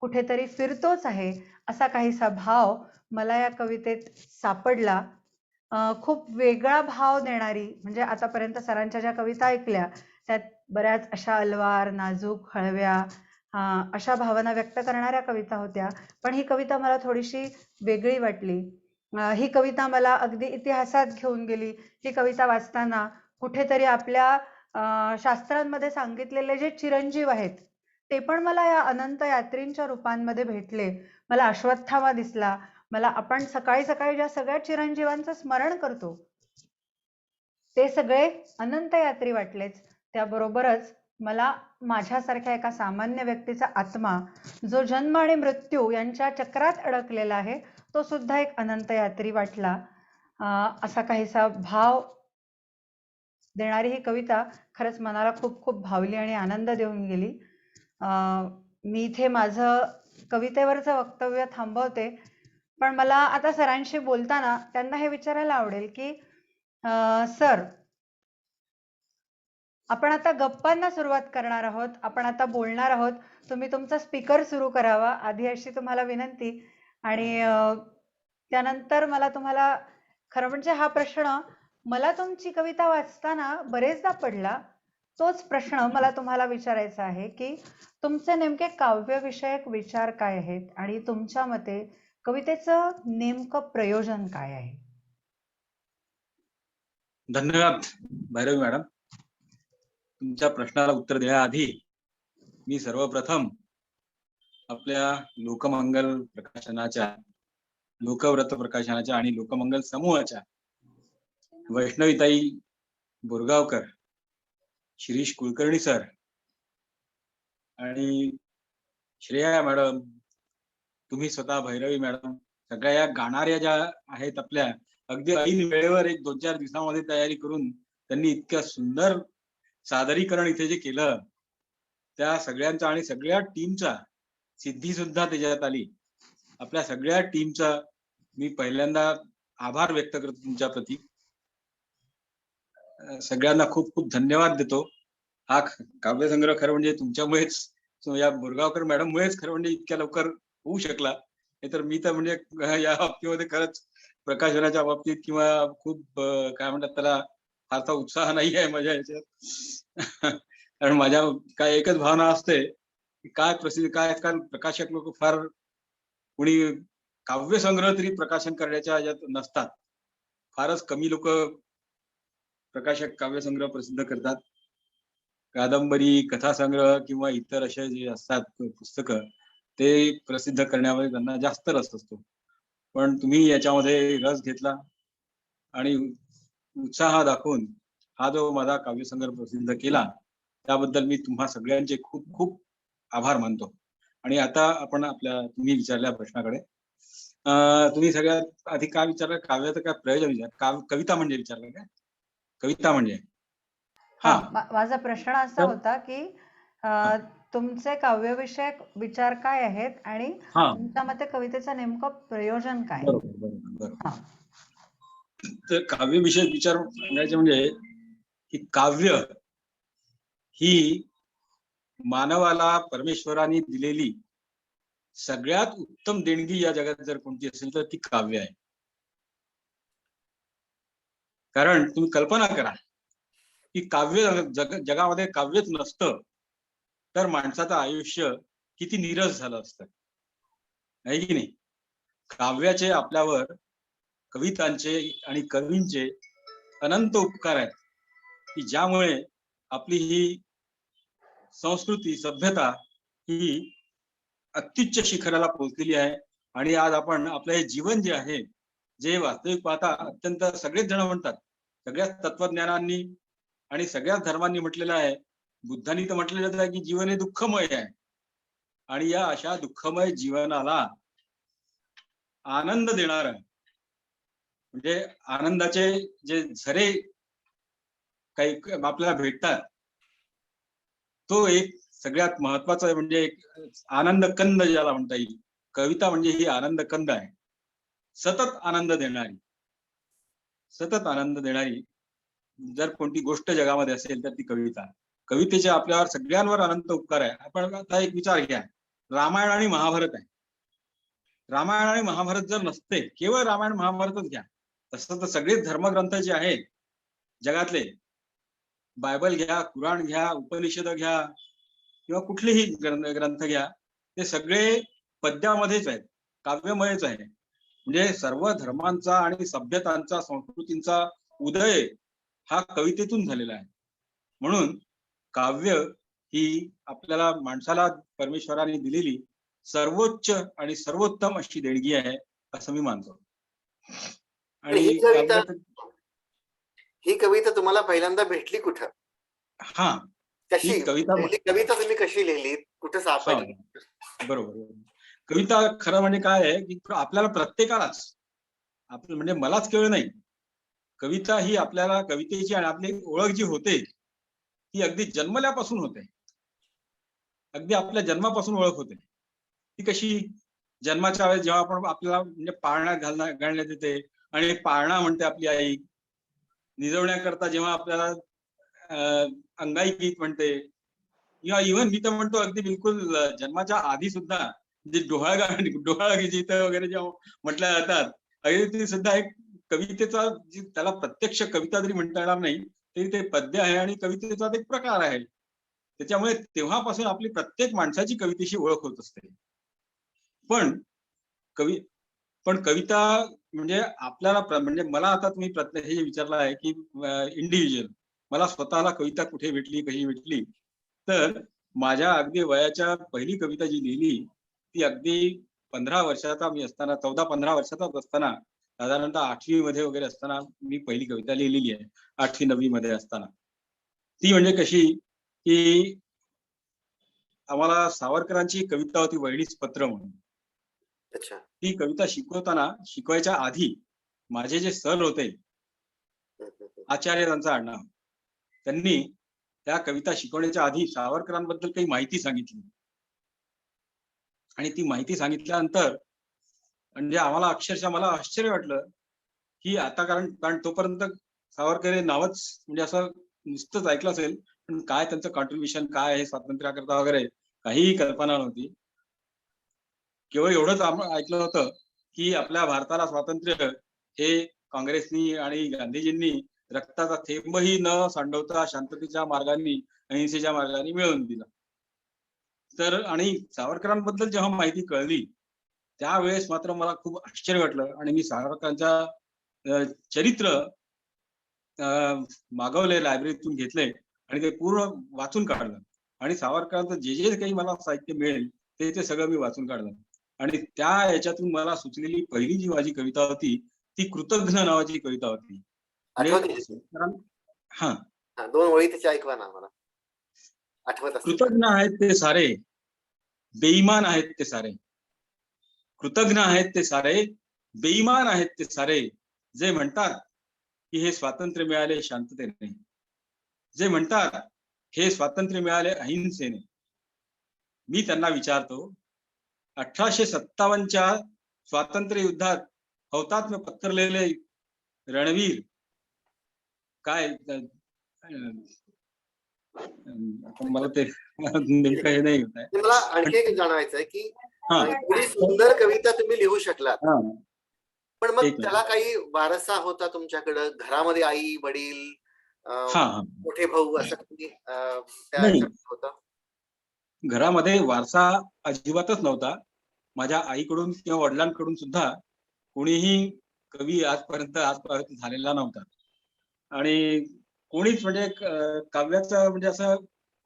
कुठेतरी फिरतोच आहे, असा काहीसा भाव मला या कवितेत सापडला. खूप वेगळा भाव देणारी, म्हणजे आतापर्यंत सरांच्या ज्या कविता ऐकल्या त्यात बऱ्याच अशा अलवार, नाजूक, हळव्या अशा भावना व्यक्त करणाऱ्या कविता होत्या, पण ही कविता मला थोडीशी वेगळी वाटली. ही कविता मला अगदी इतिहासात घेऊन गेली. ही कविता वाचताना कुठेतरी आपल्या शास्त्रांमध्ये सांगितलेले जे चिरंजीव आहेत ते पण मला या अनंत यात्रींच्या रूपांमध्ये भेटले. मला अश्वत्थामा दिसला. मला आपण सकाळी सकाळी ज्या सगळ्या चिरंजीवांचं स्मरण करतो ते सगळे अनंत यात्री वाटलेच. त्याबरोबरच मला माझ्यासारख्या एका सामान्य व्यक्तीचा आत्मा जो जन्म आणि मृत्यू यांच्या चक्रात अडकलेला आहे तो सुद्धा एक अनंत यात्री वाटला. असा काहीसा भाव देणारी ही कविता खरंच मनाला खूप खूप भावली आणि आनंद देऊन गेली. मी इथे माझं कवितेवरचं वक्तव्य थांबवते, पण मला आता सरांशी बोलताना त्यांना हे विचारायला आवडेल की सर, आपण आता गप्पांना सुरुवात करणार आहोत, आपण आता बोलणार आहोत. तुम्ही तुमचा स्पीकर सुरू करावा, आधी अशी तुम्हाला विनंती. आणि त्यानंतर मला तुम्हाला खरं म्हणजे हा प्रश्न मला तुमची कविता वाचताना बरेचदा पडला. तोच प्रश्न मला तुम्हाला विचारायचा आहे की तुमचे नेमके काव्यविषयक विचार काय आहेत आणि तुमच्या मते कवितेचं नेमकं प्रयोजन काय आहे? धन्यवाद भैरवी मॅडम. तुमच्या प्रश्नाला उत्तर देण्याआधी मी सर्वप्रथम आपल्या लोकमंगल प्रकाशनाच्या, लोकव्रत प्रकाशनाच्या आणि लोकमंगल समूहाच्या वैष्णवीताई बोरगावकर, शिरीष कुलकर्णी सर आणि श्रेया मॅडम, तुम्ही स्वतः भैरवी मॅडम, सगळ्या या गाणाऱ्या ज्या आहेत आपल्या, अगदी ऐन वेळेवर एक 2-4 दिवसामध्ये तयारी करून त्यांनी इतक्या सुंदर सादरीकरण इथे जे केलं, त्या सगळ्यांचा आणि सगळ्या टीमचा, सिद्धी सुद्धा त्याच्यात आली, आपल्या सगळ्या टीमचा मी पहिल्यांदा आभार व्यक्त करतो तुमच्या प्रती. सगळ्यांना खूप खूप धन्यवाद देतो. हा काव्यसंग्रह खरं म्हणजे तुमच्यामुळेच, या बोरगावकर मॅडम मुळेच खरं म्हणजे इतक्या लवकर होऊ शकला. नाहीतर मी तर म्हणजे या बाबतीमध्ये खरंच प्रकाशनाच्या बाबतीत किंवा खूप काय म्हणतात त्याला फारसा उत्साह नाही आहे माझ्या ह्याच्यात. कारण माझ्या काय एकच भावना असते की काय प्रसिद्ध काय प्रकाशक लोक फार कुणी काव्यसंग्रह तरी प्रकाशन करण्याच्या ह्याच्यात नसतात. फारच कमी लोक प्रकाशक काव्यसंग्रह प्रसिद्ध करतात. कादंबरी, कथासंग्रह किंवा इतर असे जे असतात पुस्तकं ते प्रसिद्ध करण्यामध्ये त्यांना जास्त रस असतो. पण तुम्ही याच्यामध्ये रस घेतला आणि उत्साह दाखवून हा जो माझा काव्यसंग्रह प्रसिद्ध केला त्याबद्दल मी तुम्हा सगळ्यांचे खूप खूप आभार मानतो. आणि आता आपण आपल्या तुम्ही विचारल्या प्रश्नाकडे, तुम्ही सगळ्यात आधी काय विचारलं, काव्याचं काय प्रयोजन विचार, कविता म्हणजे विचारलं काय? कविता म्हणजे माझा प्रश्न असा होता की तुमचे काव्यविषयक विचार काय आहेत आणि तुमच्या मते कवितेचं नेमकं प्रयोजन काय? बरोबर. तर काव्यविषयक विचार सांगायचे म्हणजे की काव्य ही मानवाला परमेश्वराने दिलेली सगळ्यात उत्तम देणगी या जगात जर कोणती असेल तर ती काव्य आहे. कारण तुम्ही कल्पना करा की काव्य जगामध्ये काव्यच नसतं तर माणसाचं आयुष्य किती नीरस झालं असतं, आहे की नाही? काव्याचे आपल्यावर, कवितांचे आणि कवींचे अनंत उपकार आहेत की ज्यामुळे आपली ही संस्कृती, सभ्यता ही अत्युच्च शिखराला पोहोचलेली आहे. आणि आज आपण आपलं हे जीवन जे आहे, जे वास्तविक पाहता अत्यंत सगळेच जण म्हणतात, सगळ्याच तत्वज्ञानांनी आणि सगळ्याच धर्मांनी म्हटलेलं आहे, बुद्धांनी तर म्हटलेलं आहे की जीवन हे दुःखमय आहे. आणि या अशा दुःखमय जीवनाला आनंद देणार, म्हणजे आनंदाचे जे झरे काही आपल्याला भेटतात, तो एक सगळ्यात महत्वाचा म्हणजे एक आनंद कंद ज्याला म्हणता येईल. कविता म्हणजे ही आनंद कंद आहे, सतत आनंद देणारी जर कोणती गोष्ट जगामध्ये असेल तर ती कविता. कवितेचे आपल्यावर सगळ्यांवर अनंत उपकार आहे. आपण आता एक विचार घ्या, रामायण आणि महाभारत आहे. रामायण आणि महाभारत जर नसते, केवळ रामायण महाभारतच घ्या, तसं तर सगळेच धर्मग्रंथ जे आहेत जगातले, बायबल घ्या, कुराण घ्या, उपनिषद घ्या किंवा कुठलेही ग्रंथ घ्या, ते सगळे पद्यामध्येच आहेत, काव्यमयच आहे. म्हणजे सर्व धर्मांचा आणि सभ्यतांचा, संस्कृतींचा उदय हा कवितेतून झालेला आहे. म्हणून काव्य ही आपल्याला माणसाला परमेश्वराने दिलेली सर्वोच्च आणि सर्वोत्तम अशी देणगी आहे असं मी मानतो. आणि ही कविता तुम्हाला पहिल्यांदा भेटली कुठं? हा, कशी ही कविता कविता तुम्ही कशी लिहिली, कुठे सापडली? बरोबर. कविता खरं म्हणजे काय आहे की आपल्याला प्रत्येकालाच, आपलं म्हणजे मलाच केवळ नाही, कविता ही आपल्याला, कवितेची आणि आपली ओळख जी होते ती अगदी जन्मल्यापासून होते. अगदी आपल्या जन्मापासून ओळख होते. ती कशी, जन्माच्या वेळेस जेव्हा आपण आपल्याला म्हणजे पाळण्यात घालण्यात येते आणि पाळणा म्हणते आपली आई, निजवण्याकरता जेव्हा आपल्याला अंगाई गीत म्हणते, किंवा इव्हन मी तर म्हणतो अगदी बिलकुल जन्माच्या आधी सुद्धा जे डोहाळ गीत वगैरे जेव्हा म्हटल्या जातात, ती सुद्धा एक कवितेचा, त्याला प्रत्यक्ष कविता जरी म्हणता येणार नाही तरी ते पद्य आहे आणि कवितेचा एक प्रकार आहे. त्याच्यामुळे तेव्हापासून आपली प्रत्येक माणसाची कवितेशी ओळख होत असते. पण कविता म्हणजे आपल्याला म्हणजे मला आता तुम्ही हे विचारलं आहे की इंडिव्हिज्युअल मला स्वतःला कविता कुठे भेटली, कशी भेटली, तर माझ्या अगदी वयाच्या पहिली कविता जी लिहिली ती अगदी 15 वर्षाचा मी असताना, 14-15 वर्षाचा असताना, साधारणतः 8वी मध्ये वगैरे असताना मी पहिली कविता लिहिलेली आहे. 8वी-9वी मध्ये असताना. ती म्हणजे कशी की आम्हाला सावरकरांची कविता होती वहिनीच पत्र म्हणून. अच्छा. ती कविता शिकवायच्या आधी माझे जे सर होते, आचार्य त्यांचं आडनाव, त्यांनी त्या कविता शिकवण्याच्या आधी सावरकरांबद्दल काही माहिती सांगितली. आणि ती माहिती सांगितल्यानंतर म्हणजे आम्हाला अक्षरशः मला आश्चर्य वाटलं की आता, कारण तोपर्यंत सावरकर हे नावच म्हणजे असं नुसतंच ऐकलं असेल, पण काय त्यांचं कॉन्ट्रीब्युशन काय आहे स्वातंत्र्याकरता वगैरे काहीही कल्पना नव्हती. केवळ एवढंच ऐकलं होतं की आपल्या भारताला स्वातंत्र्य हे काँग्रेसनी आणि गांधीजींनी रक्ताचा थेंबही न सांडवता शांततेच्या मार्गाने, अहिंसेच्या मार्गाने मिळवून दिला. तर आणि सावरकरांबद्दल जेव्हा माहिती कळली त्यावेळेस मात्र मला खूप आश्चर्य वाटलं आणि मी सावरकरांच्या चरित्र मागवले, लायब्ररीतून घेतले आणि ते पूर्ण वाचून काढलं. आणि सावरकरांचं जे जे काही मला साहित्य मिळेल ते सगळं मी वाचून काढलं. आणि त्या याच्यातून मला सुचलेली पहिली जी माझी कविता होती ती कृतघ्न नावाची कविता होती. हा, 2 ओळी त्याची ऐकवा ना मला, आठवत असतील. कृतज्ञ आहेत ते सारे, बेईमान आहेत ते सारे. कृतज्ञ आहेत ते सारे, बेईमान आहेत ते सारे, जे म्हणतात की हे स्वातंत्र्य मिळाले शांततेने, जे म्हणतात हे स्वातंत्र्य मिळाले अहिंसेने. मी त्यांना विचारतो, 1857च्या स्वातंत्र्य युद्धात हौतात्म्य पत्करलेले रणवीर काय, मला ते नेमकं हे नाही होत आहे. मला आणखी एक जाणवायचं आहे की एवढी सुंदर कविता तुम्ही लिहू शकलात, पण मग त्याला काही वारसा होता तुमच्याकडं? घरामध्ये आई वडील, मोठे भाऊ असं काही होतं? घरामध्ये वारसा अजिबातच नव्हता. माझ्या आईकडून किंवा वडिलांकडून सुद्धा कोणीही कवी आजपर्यंत झालेला नव्हता. आणि कोणीच म्हणजे काव्याचं म्हणजे असं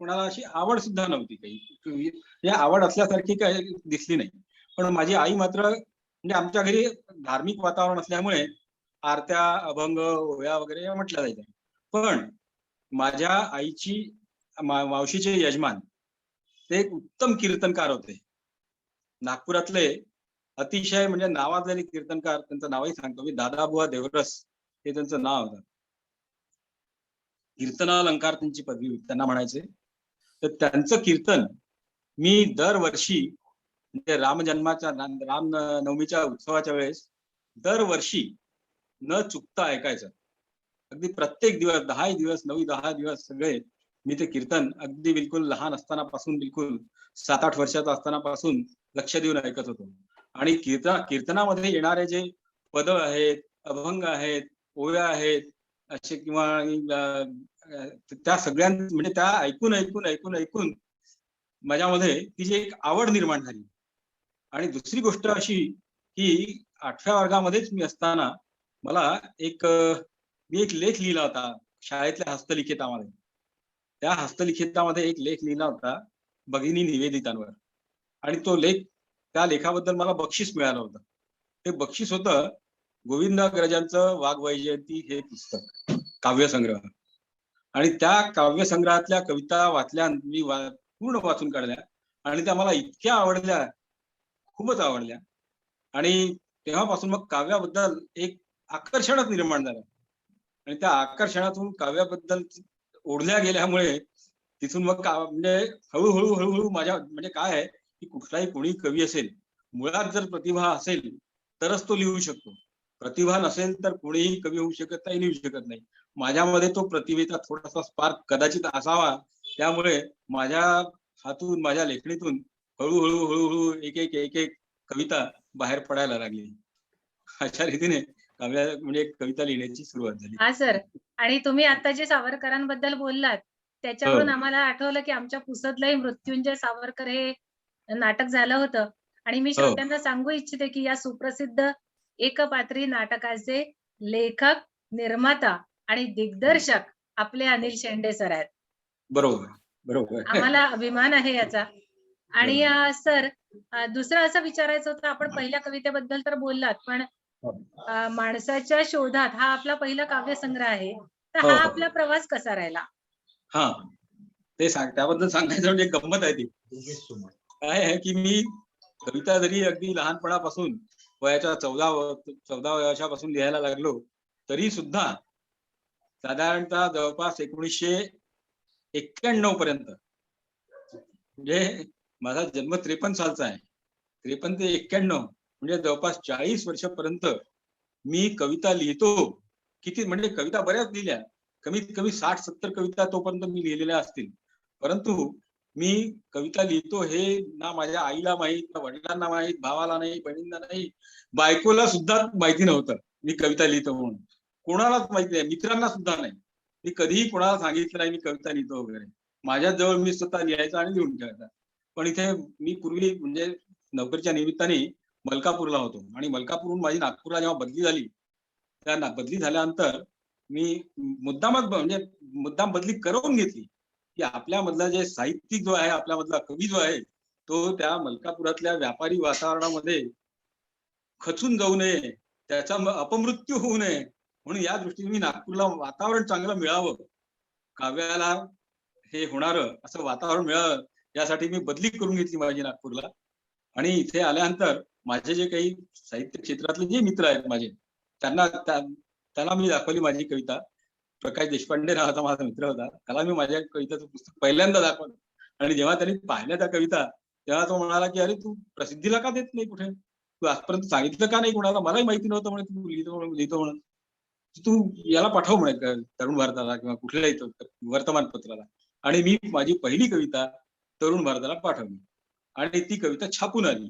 कोणाला अशी आवड सुद्धा नव्हती काही. या आवड असल्यासारखी काही दिसली नाही. पण माझी आई मात्र म्हणजे आमच्या घरी धार्मिक वातावरण असल्यामुळे आरत्या, अभंग, ओव्या वगैरे म्हटल्या जायच्या. पण माझ्या आईची मावशीचे यजमान ते एक उत्तम कीर्तनकार होते. नागपुरातले अतिशय म्हणजे नावाजलेले कीर्तनकार, त्यांचं नावही सांगतो मी, दादाबुवा देवरस हे त्यांचं नाव होतं. कीर्तनालंकार त्यांची पदवी त्यांना म्हणायचे. तर त्यांचं कीर्तन मी दरवर्षी म्हणजे रामनवमीच्या उत्सवाच्या वेळेस दरवर्षी न चुकता ऐकायचं. अगदी प्रत्येक दिवस 10 दिवस 9-10 दिवस सगळे मी ते कीर्तन अगदी बिलकुल लहान असतानापासून बिलकुल 7-8 वर्षाचा असतानापासून लक्ष देऊन ऐकत होतो. आणि कीर्तनामध्ये येणारे जे पद आहेत, अभंग आहेत, ओव्या आहेत असे किंवा त्या सगळ्यां म्हणजे त्या ऐकून माझ्यामध्ये ती जी एक आवड निर्माण झाली. आणि दुसरी गोष्ट अशी की 8व्या वर्गामध्येच मी असताना मला मी एक लेख लिहिला होता शाळेतल्या हस्तलिखितामध्ये. त्या हस्तलिखितामध्ये एक लेख लिहिला होता भगिनी निवेदितांवर. आणि त्या लेखाबद्दल मला बक्षीस मिळालं होतं. ते बक्षीस होतं गोविंदाग्रजांचं वाग्वैजयंती हे पुस्तक, काव्यसंग्रह. आणि त्या काव्यसंग्रहातल्या कविता वाचल्या मी पूर्ण वाचून काढल्या आणि त्या मला इतक्या आवडल्या, खूपच आवडल्या. आणि तेव्हापासून मग काव्याबद्दल एक आकर्षणच निर्माण झालं. आणि त्या आकर्षणातून काव्याबद्दल ओढल्या गेल्यामुळे तिथून मग म्हणजे हळूहळू माझ्या म्हणजे काय आहे की कुठलाही कोणी कवी असेल, मुळात जर प्रतिभा असेल तरच तो लिहू शकतो. प्रतिभा नसेल तर कोणीही कवी होऊ शकत नाही, लिहू शकत नाही. माझ्यामध्ये तो प्रतिभेचा थोडासा स्पार्क कदाचित असावा, त्यामुळे माझ्या हातून माझ्या लेखणीतून हळूहळू एक कविता बाहेर पडायला लागली. अशा रीतीने म्हणजे कविता लिहिण्याची सुरुवात झाली. हा सर, आणि तुम्ही आता जे सावरकरांबद्दल बोललात त्याच्यावरून आम्हाला आठवलं की आमच्या पुसदलाही मृत्युंजय सावरकर हे नाटक झालं होतं. आणि मी श्रोत्यांना सांगू इच्छिते की या सुप्रसिद्ध एकपात्री नाटकाचे लेखक, निर्माता आणि दिग्दर्शक आपले अनिल शेंडे सर आहेत. बरोबर. आम्हाला अभिमान आहे याचा. आणि सर, दुसरं असं विचारायचं होतं, आपण पहिल्या कवितेबद्दल तर बोललात, पण माणसाच्या शोधात हा आपला पहिला काव्यसंग्रह आहे, तर हा आपला प्रवास कसा राहिला? त्याबद्दल सांगायचं म्हणजे गंमत आहे ती. काय आहे की मी कविता जरी अगदी लहानपणापासून वयाच्या 14 वर्षापासून लिहायला लागलो तरी सुद्धा साधारणतः जवळपास 1991 पर्यंत, म्हणजे माझा जन्म 53 सालचा आहे, 53 ते 91 म्हणजे जवळपास 40 वर्षापर्यंत मी कविता लिहितो. किती म्हणजे कविता बऱ्याच लिहिल्या, कमीत कमी 60-70 कविता तोपर्यंत मी लिहिलेल्या असतील. परंतु मी कविता लिहितो हे ना माझ्या आईला माहीत, ना वडिलांना माहीत, भावाला नाही, बहिणींना नाही, बायकोला सुद्धा माहिती नव्हतं मी कविता लिहितो म्हणून. कोणालाच माहिती नाही, मित्रांना सुद्धा नाही. मी कधीही कोणाला सांगितलं नाही मी कविता लिहितो वगैरे. माझ्या जवळ मी स्वतः लिहायचा आणि लिहून ठेवायचा. पण इथे मी पूर्वी म्हणजे नोकरीच्या निमित्ताने मलकापूरला होतो आणि मलकापूरहून माझी नागपूरला जेव्हा बदली झाली, त्या बदली झाल्यानंतर मी मुद्दाम बदली करून घेतली की आपल्यामधला जे साहित्यिक जो आहे, आपल्यामधला कवी जो आहे, तो त्या मलकापुरातल्या व्यापारी वातावरणामध्ये खचून जाऊ नये, त्याचा अपमृत्यू होऊ नये म्हणून या दृष्टीने मी नागपूरला वातावरण चांगलं मिळावं, काव्याला हे होणारं असं वातावरण मिळावं यासाठी मी बदली करून घेतली माझी नागपूरला. आणि इथे आल्यानंतर माझे जे काही साहित्य क्षेत्रातले जे मित्र आहेत माझे, त्यांना मी दाखवली माझी कविता. प्रकाश देशपांडे नावाचा माझा मित्र होता, त्याला मी माझ्या कविताचं पुस्तक पहिल्यांदा दाखवलं. आणि जेव्हा त्यांनी पाहिल्या त्या कविता तेव्हा तो म्हणाला की अरे तू प्रसिद्धीला का देत नाही, कुठे तू आजपर्यंत सांगितलं का नाही कोणाला, मलाही माहिती नव्हतं म्हणे तू लिहितो म्हणून, तू याला पाठव म्हणे तरुण भारताला किंवा कुठल्याही वर्तमानपत्राला. आणि मी माझी पहिली कविता तरुण भारताला पाठवली आणि ती कविता छापून आली.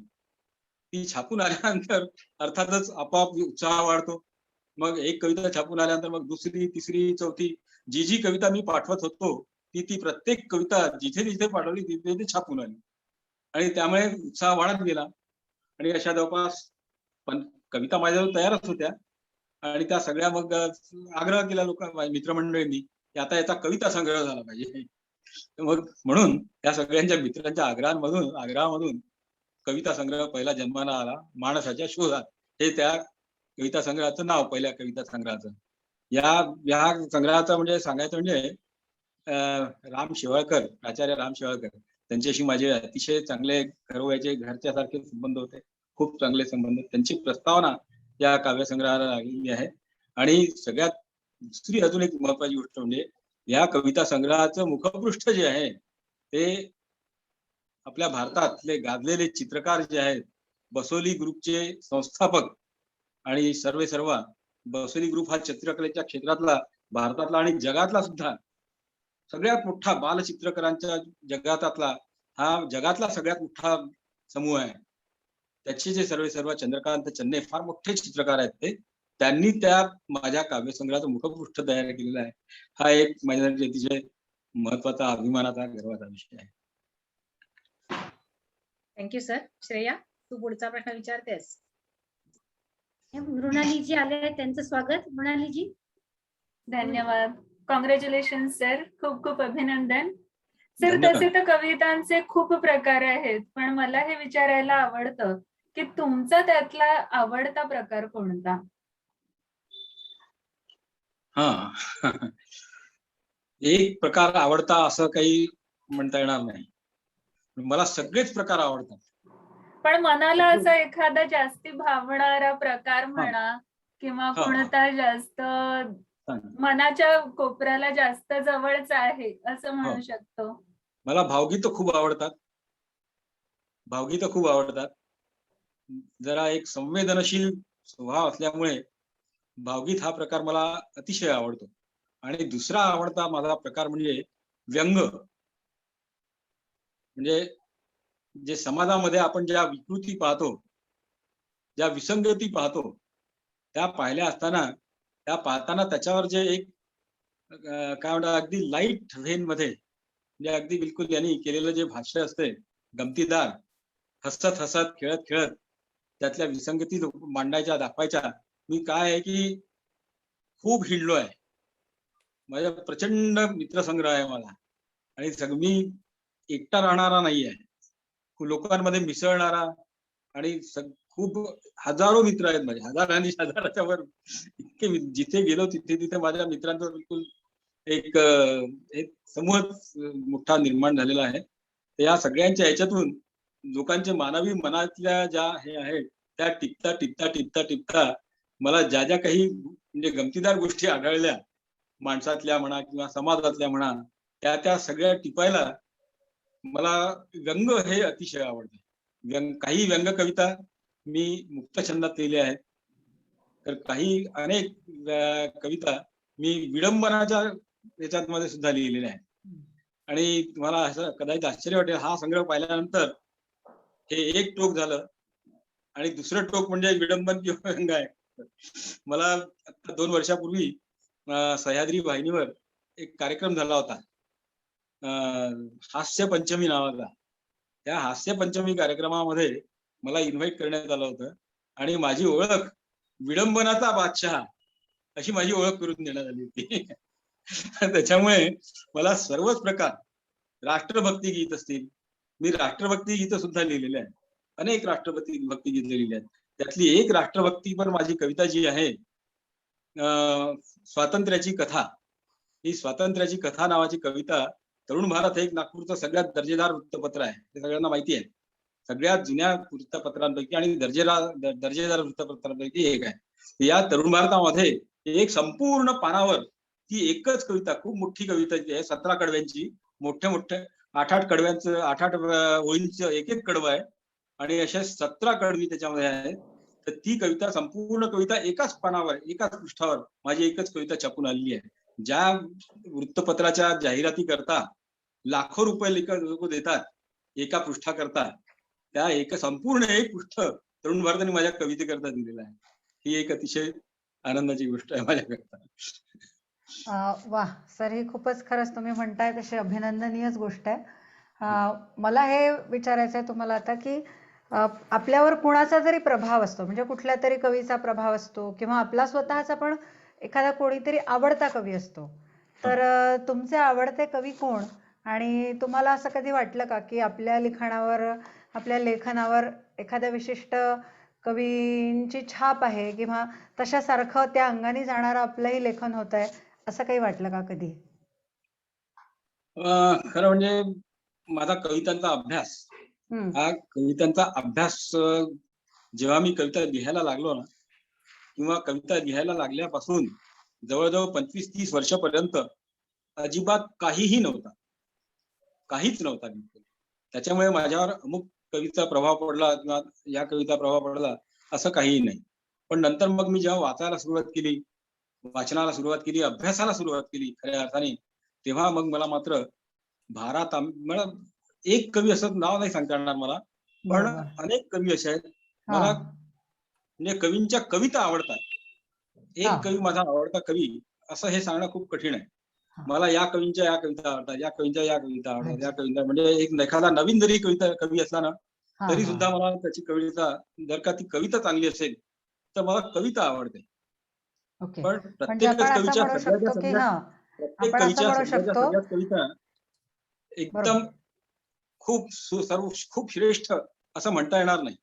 ती छापून आल्यानंतर अर्थातच आपोआप उत्साह वाढतो. मग एक कविता छापून आल्यानंतर मग दुसरी, तिसरी, चौथी, जी कविता मी पाठवत होतो ती प्रत्येक कविता जिथे पाठवली तिथे छापून आली आणि त्यामुळे उत्साह वाढत गेला. आणि अशा जवळपास कविता माझ्याजवळ तयारच होत्या आणि त्या सगळ्या मग आग्रह केला मित्रमंडळींनी की आता याचा कविता संग्रह झाला पाहिजे. मग म्हणून त्या सगळ्यांच्या मित्रांच्या आग्रहामधून कविता संग्रह पहिला जन्माला आला, माणसाच्या शोधात, हे त्या कविता संग्रहाचं नाव, पहिल्या कविता संग्रहाचं. या संग्रहाचं म्हणजे सांगायचं म्हणजे राम शेवाळकर, आचार्य राम शेवाळकर, त्यांच्याशी माझे अतिशय चांगले घरोळ्याचे घरच्या सारखे संबंध होते, खूप चांगले संबंध. त्यांची प्रस्तावना या काव्यसंग्रहाला लागलेली आहे. आणि सगळ्यात दुसरी अजून एक महत्वाची गोष्ट म्हणजे या कविता संग्रहाचं मुखपृष्ठ जे आहे ते आपल्या भारतातले गाजलेले चित्रकार जे आहेत, बसोली ग्रुपचे संस्थापक आणि सर्वेसर्वा. बसोली ग्रुप हा चित्रकलेच्या क्षेत्रातला भारतातला आणि जगातला सुद्धा सगळ्यात मोठा बालचित्रकारांच्या जगातातला हा जगातला सगळ्यात मोठा समूह आहे. त्याचे जे सर्व चंद्रकांत चन्ने फार मोठे चित्रकार आहेत ते. त्यांनी त्या माझ्या काव्यसंग्रहाचं मुखपृष्ठ तयार केलेलं आहे. हा एक माझ्यासाठी अतिशय महत्वाचा, अभिमानाचा, गर्वाचा विषय आहे. Thank you sir. श्रेया, तू पुढचा प्रश्न विचारतेस. मृणालीजी आले आहेत, त्यांचं स्वागत. मृणालीजी. धन्यवाद. कॉंग्रॅच्युलेशन सर, खूप खूप अभिनंदन सर. धन्यवाद. तसे तर कवितांचे खूप प्रकार आहेत, पण मला हे विचारायला आवडतं की तुमचा त्यातला आवडता प्रकार कोणता? हा एक प्रकार आवडता असं काही म्हणता येणार नाही. मला सगळेच प्रकार आवडतात. पण मनाला असा एखादा जास्ती भावणारा प्रकार म्हणा, किंवा हा. कोणता जास्त मनाच्या कोपऱ्याला जास्त जवळचा आहे असं म्हणू हो. शकतो. मला भावगीतं खूप आवडतात. भावगीतं खूप आवडतात. जरा एक संवेदनशील स्वभाव असल्यामुळे भावगीत हा प्रकार मला अतिशय आवडतो. आणि दुसरा आवडता माझा प्रकार म्हणजे व्यंग. म्हणजे जे समाजामध्ये आपण ज्या विकृती पाहतो, ज्या विसंगती पाहतो, त्या पाहिल्या असताना त्या पाहताना त्याच्यावर जे एक काय म्हणतात अगदी लाईट व्हेन मध्ये म्हणजे अगदी बिलकुल यांनी केलेलं जे भाष्य असते गमतीदार, हसत हसत खेळत खेळत त्यातल्या विसंगती मांडायच्या, दाखवायच्या. मी काय आहे की खूप हिंडलो आहे. माझा प्रचंड मित्रसंग्रह आहे मला. आणि मी एकटा राहणारा नाही आहे. लोकांमध्ये मिसळणारा आणि खूप हजारो मित्र आहेत माझे. हजाराच्या वर इतके जिथे गेलो तिथे तिथे माझ्या मित्रांचा बिलकुल एक समूह मोठा निर्माण झालेला आहे. या सगळ्यांच्या ह्याच्यातून लोकांचे मानवी मनातल्या ज्या हे आहेत त्या टिपता टिपता टिपता टिपता मला ज्या ज्या काही म्हणजे गमतीदार गोष्टी आढळल्या माणसातल्या म्हणा किंवा समाजातल्या म्हणा, त्या सगळ्या टिपायला मला व्यंग हे अतिशय आवडते. काही व्यंग कविता मी मुक्त छंदात लिहिल्या आहेत, तर काही अनेक कविता मी विडंबनाच्या याच्यात मध्ये सुद्धा लिहिलेल्या आहेत. आणि तुम्हाला असं कदाचित आश्चर्य वाटेल, हा संग्रह पाहिल्यानंतर हे एक टोक झालं आणि दुसरं टोक म्हणजे विडंबन किंवा व्यंग आहे. मला आता 2 वर्षापूर्वी सह्याद्री वाहिनीवर एक कार्यक्रम झाला होता, हास्य पंचमी नावाचा. त्या हास्य पंचमी कार्यक्रमामध्ये मला इन्व्हाइट करण्यात आलं होतं आणि माझी ओळख विडंबनाचा बादशहा अशी माझी ओळख करून देण्यात आली होती. त्याच्यामुळे मला सर्वच प्रकार, राष्ट्रभक्ती गीत असतील, मी राष्ट्रभक्ती गीत सुद्धा लिहिलेले आहेत. अनेक राष्ट्रभक्ती गीत लिहिलेली आहेत. त्यातली एक राष्ट्रभक्तीपर माझी कविता जी आहे, स्वातंत्र्याची कथा. ही स्वातंत्र्याची कथा नावाची कविता तरुण भारत हे एक नागपूरचं सगळ्यात दर्जेदार वृत्तपत्र आहे, हे सगळ्यांना माहिती आहे. सगळ्यात जुन्या वृत्तपत्रांपैकी आणि दर्जेदार वृत्तपत्रांपैकी एक आहे. या तरुण भारतामध्ये एक संपूर्ण पानावर ती एकच कविता, खूप मोठी कविता जी आहे, 17 कडव्यांची, मोठ्या 8 कडव्यांचं, 8 ओळींचं एक कडवं आहे आणि अशा 17 कडवी त्याच्यामध्ये आहेत. तर ती कविता, संपूर्ण कविता एकाच पानावर, एकाच पृष्ठावर माझी एकच कविता छापून आलेली आहे. ज्या वृत्तपत्राच्या जाहिराती करता लाखो रुपये लोक देतात एका पृष्ठाकरता, त्या संपूर्ण एक पृष्ठ तरुण भारताने माझ्या कवितेकरता दिलेलं आहे. ही एक अतिशय आनंदाची गोष्ट आहे माझ्याकरता. वाह सर, ही खूपच खरंच तुम्ही म्हणताय तशी अभिनंदनीयच गोष्ट आहे. मला हे विचारायचं आहे तुम्हाला आता की आपल्यावर कुणाचा जरी प्रभाव असतो, म्हणजे कुठल्या तरी कवीचा प्रभाव असतो किंवा आपला स्वतःचा पण एखादा कोणीतरी आवडता कवी असतो, तर तुमचे आवडते कवी कोण? आणि तुम्हाला असं कधी वाटलं का की आपल्या लिखाणावर, आपल्या लेखनावर एखाद्या विशिष्ट कवींची छाप आहे किंवा तशासारखं त्या अंगाने जाणारं आपलंही लेखन होत आहे, असं काही वाटलं का कधी? खरं म्हणजे माझा कवितांचा अभ्यास, हा कवितांचा अभ्यास जेव्हा मी कविता लिहायला लागलो ना, किंवा कविता लिहायला लागल्यापासून जवळजवळ 25-30 वर्षापर्यंत अजिबात काहीही नव्हता, काहीच नव्हता बिलकुल. त्याच्यामुळे माझ्यावर अमुक कविता प्रभाव पडला किंवा या कविता प्रभाव पडला असं काहीही नाही. पण नंतर मग मी जेव्हा वाचायला सुरुवात केली, वाचनाला सुरुवात केली, अभ्यासाला सुरुवात केली खऱ्या अर्थाने, तेव्हा मग मला मात्र मला एक कवी असं नाव नाही सांगता येणार मला, पण बरोबर. अनेक कवी असे आहेत हा. मला म्हणजे कवींच्या कविता आवडतात. हा. एक कवी माझा आवडता कवी असं हे सांगणं खूप कठीण आहे. हा. मला या कवींच्या या कविता आवडतात, या कवींच्या या कविता आवडतात, अच्छा. या कविता म्हणजे एक एखादा नवीन जरी कवी असला ना हा, तरी हा. सुद्धा मला त्याची कविता, जर का ती कविता चांगली असेल तर मला कविता आवडते. ओके. पण म्हणजे प्रत्येकच आपण असं कवीच्या म्हणू सगळ्याच्या शकतो की सगळ्या हा, प्रत्येक आपण असं कवीच्या म्हणू सगळ्याच्या शकतो सगळ्याच कविता एकदम बरोबर. खूप सर्व खूप श्रेष्ठ असं म्हणता येणार नाही.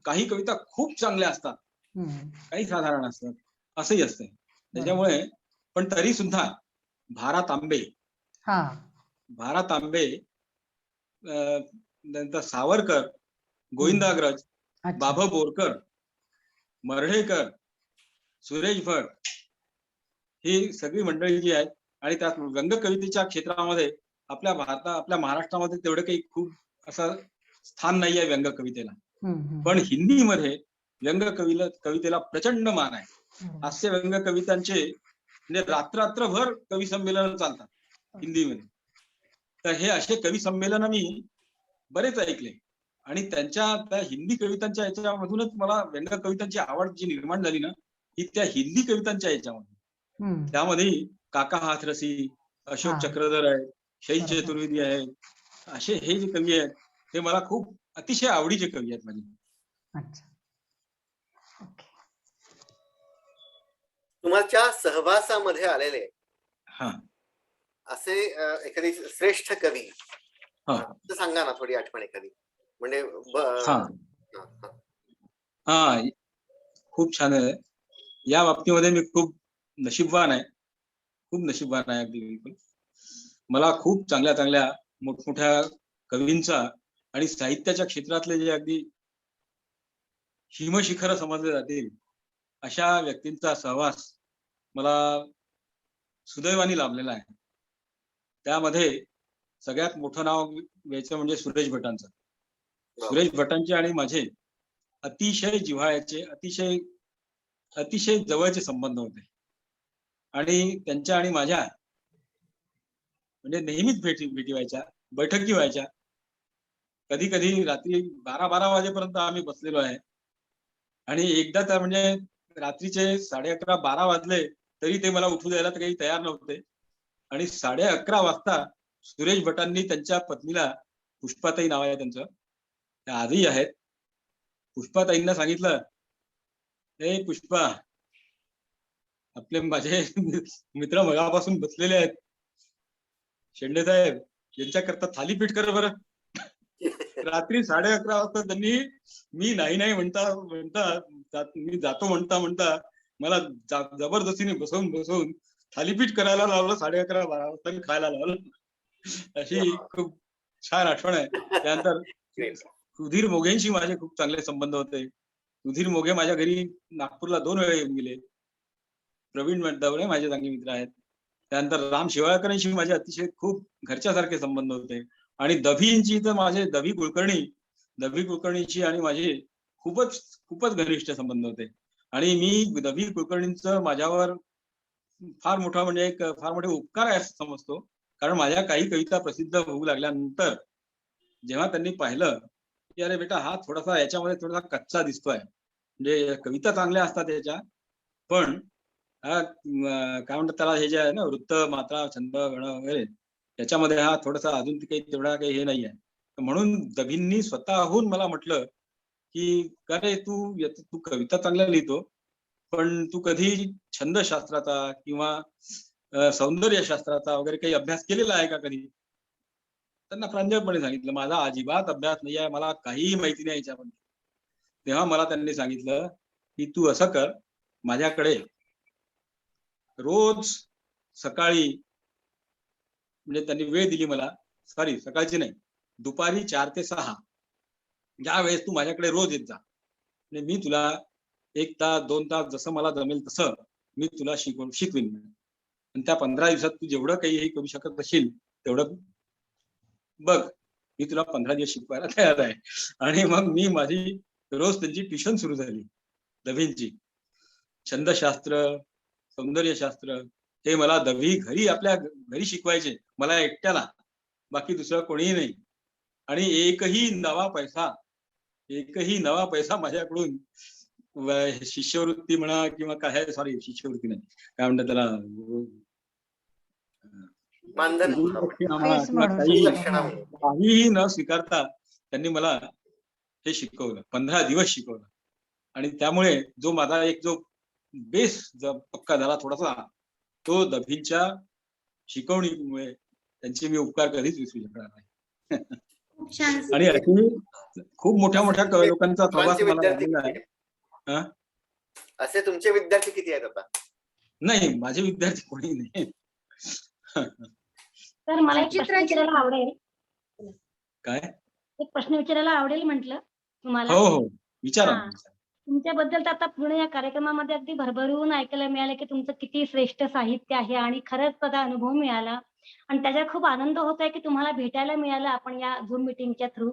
काही कविता खूप चांगल्या असतात, हम्म. काही साधारण असतात, असंही असते. त्याच्यामुळे पण तरी सुद्धा भा. तांबे, हा. भा. तांबे, नंतर सावरकर, गोविंदाग्रज, अच्छा. बाभ बोरकर, मर्ढेकर, सुरेश भट, ही सगळी मंडळी जी आहेत आणि त्यात व्यंग कवितेच्या क्षेत्रामध्ये आपल्या महाराष्ट्रामध्ये तेवढं काही खूप असं स्थान नाही आहे व्यंग कवितेला. पण हिंदीमध्ये व्यंग कवितेला प्रचंड मान आहे. हास्य व्यंग कवितांचे म्हणजे रात्रभर कवी संमेलन चालतात हिंदीमध्ये. तर हे असे कवी संमेलन मी बरेच ऐकले आणि त्यांच्या त्या हिंदी कवितांच्या याच्यामधूनच मला व्यंग कवितांची आवड जी निर्माण झाली ना, ही त्या हिंदी कवितांच्या याच्यामध्ये. त्यामध्ये काका हाथरसी, अशोक चक्रधर आहे, शहीद चतुर्वेदी आहे, असे हे जे कवी आहेत ते मला खूप अतिशय आवडीचे कवी आहेत माझे. अच्छा. तुमच्या सहवासामध्ये आलेले हा असे एखादी श्रेष्ठ कवी हा सांगा ना, थोडी आठवण एखादी म्हणजे. हा खूप छान आहे. या बाबतीमध्ये मी खूप नशीबवान आहे, खूप नशीबवान आहे अगदी बिलकुल. मला खूप चांगल्या चांगल्या मोठमोठ्या कवींचा आणि साहित्याच्या क्षेत्रातले जे अगदी हिमशिखर समजले जातील अशा व्यक्तींचा सहवास मला सुदैवाने लाभलेला आहे. त्यामध्ये सगळ्यात मोठं नाव घ्यायचं म्हणजे सुरेश भटांचं. सुरेश भटांचे आणि माझे अतिशय जिव्हाळ्याचे, अतिशय अतिशय जवळचे संबंध होते आणि त्यांच्या आणि माझ्या म्हणजे नेहमीच भेटी व्हायच्या, बैठकी व्हायच्या. कधी कधी रात्री 12-12 वाजेपर्यंत आम्ही बसलेलो आहे आणि एकदा तर म्हणजे रात्रीचे 11:30-12 वाजले तरी ते मला उठू द्यायला काही तयार नव्हते आणि 11:30 वाजता सुरेश भटांनी त्यांच्या पत्नीला, पुष्पाताई नाव आहे त्यांचं, त्या आजही आहेत, पुष्पाताईंना सांगितलं, हे पुष्पा, आपले माझे मित्र मगापासून बसलेले आहेत, शेंडे साहेब यांच्याकरता थालीपीठ कर बरं. रात्री 11:30 वाजता त्यांनी मी नाही म्हणता मी जातो म्हणता मला जबरदस्तीने बसवून थालीपीठ करायला लावलं. 11:30-12 वाजता खायला लावलं. अशी खूप छान आठवण आहे. त्यानंतर सुधीर मोघेंशी माझे खूप चांगले संबंध होते. सुधीर मोघे माझ्या घरी नागपूरला 2 वेळा येऊन गेले. प्रवीण दवळे माझे चांगले मित्र आहेत. त्यानंतर राम शेवाळकरांशी माझे अतिशय खूप घरच्यासारखे संबंध होते आणि दभींची तर माझे दभी कुलकर्णीची आणि माझे खूपच घनिष्ठ संबंध होते आणि मी दभी कुलकर्णींचं माझ्यावर फार मोठा म्हणजे एक फार मोठे उपकार आहे असं समजतो. कारण माझ्या काही कविता प्रसिद्ध होऊ लागल्यानंतर जेव्हा त्यांनी पाहिलं की अरे बेटा हा थोडासा याच्यामध्ये थोडासा कच्चा दिसतोय, म्हणजे कविता चांगल्या असतात याच्या, पण हा काय म्हणतात त्याला, हे जे आहे ना वृत्त, मात्रा, छंद, गण वगैरे त्याच्यामध्ये हा थोडासा अजून काही तेवढा काही हे नाही आहे. म्हणून दभींनी स्वतःहून मला म्हटलं की अरे तू कविता चांगल्या लिहितो, पण तू कधी छंदशास्त्राचा किंवा सौंदर्यशास्त्राचा वगैरे काही अभ्यास केलेला आहे का कधी? त्यांना प्रांजळपणे सांगितलं माझा अजिबात अभ्यास नाही आहे, मला काहीही माहिती नाही याच्यामध्ये. तेव्हा मला त्यांनी सांगितलं की तू असं कर, माझ्याकडे रोज सकाळी, म्हणजे त्यांनी वेळ दिली मला, सकाळची नाही, दुपारी 4 ते 6 ज्या वेळेस तू माझ्याकडे रोज येत जा, म्हणजे मी तुला 1 तास 2 तास जसं मला जमेल तसं मी तुला शिकवीन आणि त्या 15 दिवसात तू जेवढं काही करू शकत असेल तेवढं बघ, मी तुला 15 दिवस शिकवायला तयार आहे. आणि मग मी माझी रोज त्यांची ट्युशन सुरू झाली दभींची. छंदशास्त्र, सौंदर्यशास्त्र हे मला दवी घरी आपल्या घरी शिकवायचे, मला एकट्याला, बाकी दुसरं कोणीही नाही. आणि एकही नवा पैसा माझ्याकडून शिष्यवृत्ती म्हणा किंवा काय, सॉरी शिष्यवृत्ती नाही, काय म्हणतात त्याला, मानधन फीस म्हणून. काहीही न स्वीकारता त्यांनी मला हे शिकवलं, 15 दिवस शिकवलं. आणि त्यामुळे जो माझा एक जो बेस पक्का झाला थोडासा, तो दभींच्या शिकवणीमुळे त्यांचे मी उपकार कधीच विसरू शकणार नाही. खूप छान. आणि अशी खूप मोठ्या लोकांचा प्रवास मला विद्यार्थी झालेला आहे. किती आहेत? असे तुमचे विद्यार्थी किती आहेत आता? नाही, माझे विद्यार्थी कोणी नाही. तर मला एक प्रश्न विचारायला आवडेल. काय? एक प्रश्न विचारायला आवडेल म्हटलं तुम्हाला. हो विचारा. तुमच्याबद्दल तर आता पूर्ण या कार्यक्रमामध्ये अगदी भरभरून ऐकायला मिळालं की तुमचं किती श्रेष्ठ साहित्य आहे आणि खरंच त्याचा अनुभव मिळाला आणि त्याचा खूप आनंद होत आहे की तुम्हाला भेटायला मिळालं आपण या झूम मीटिंगच्या थ्रू.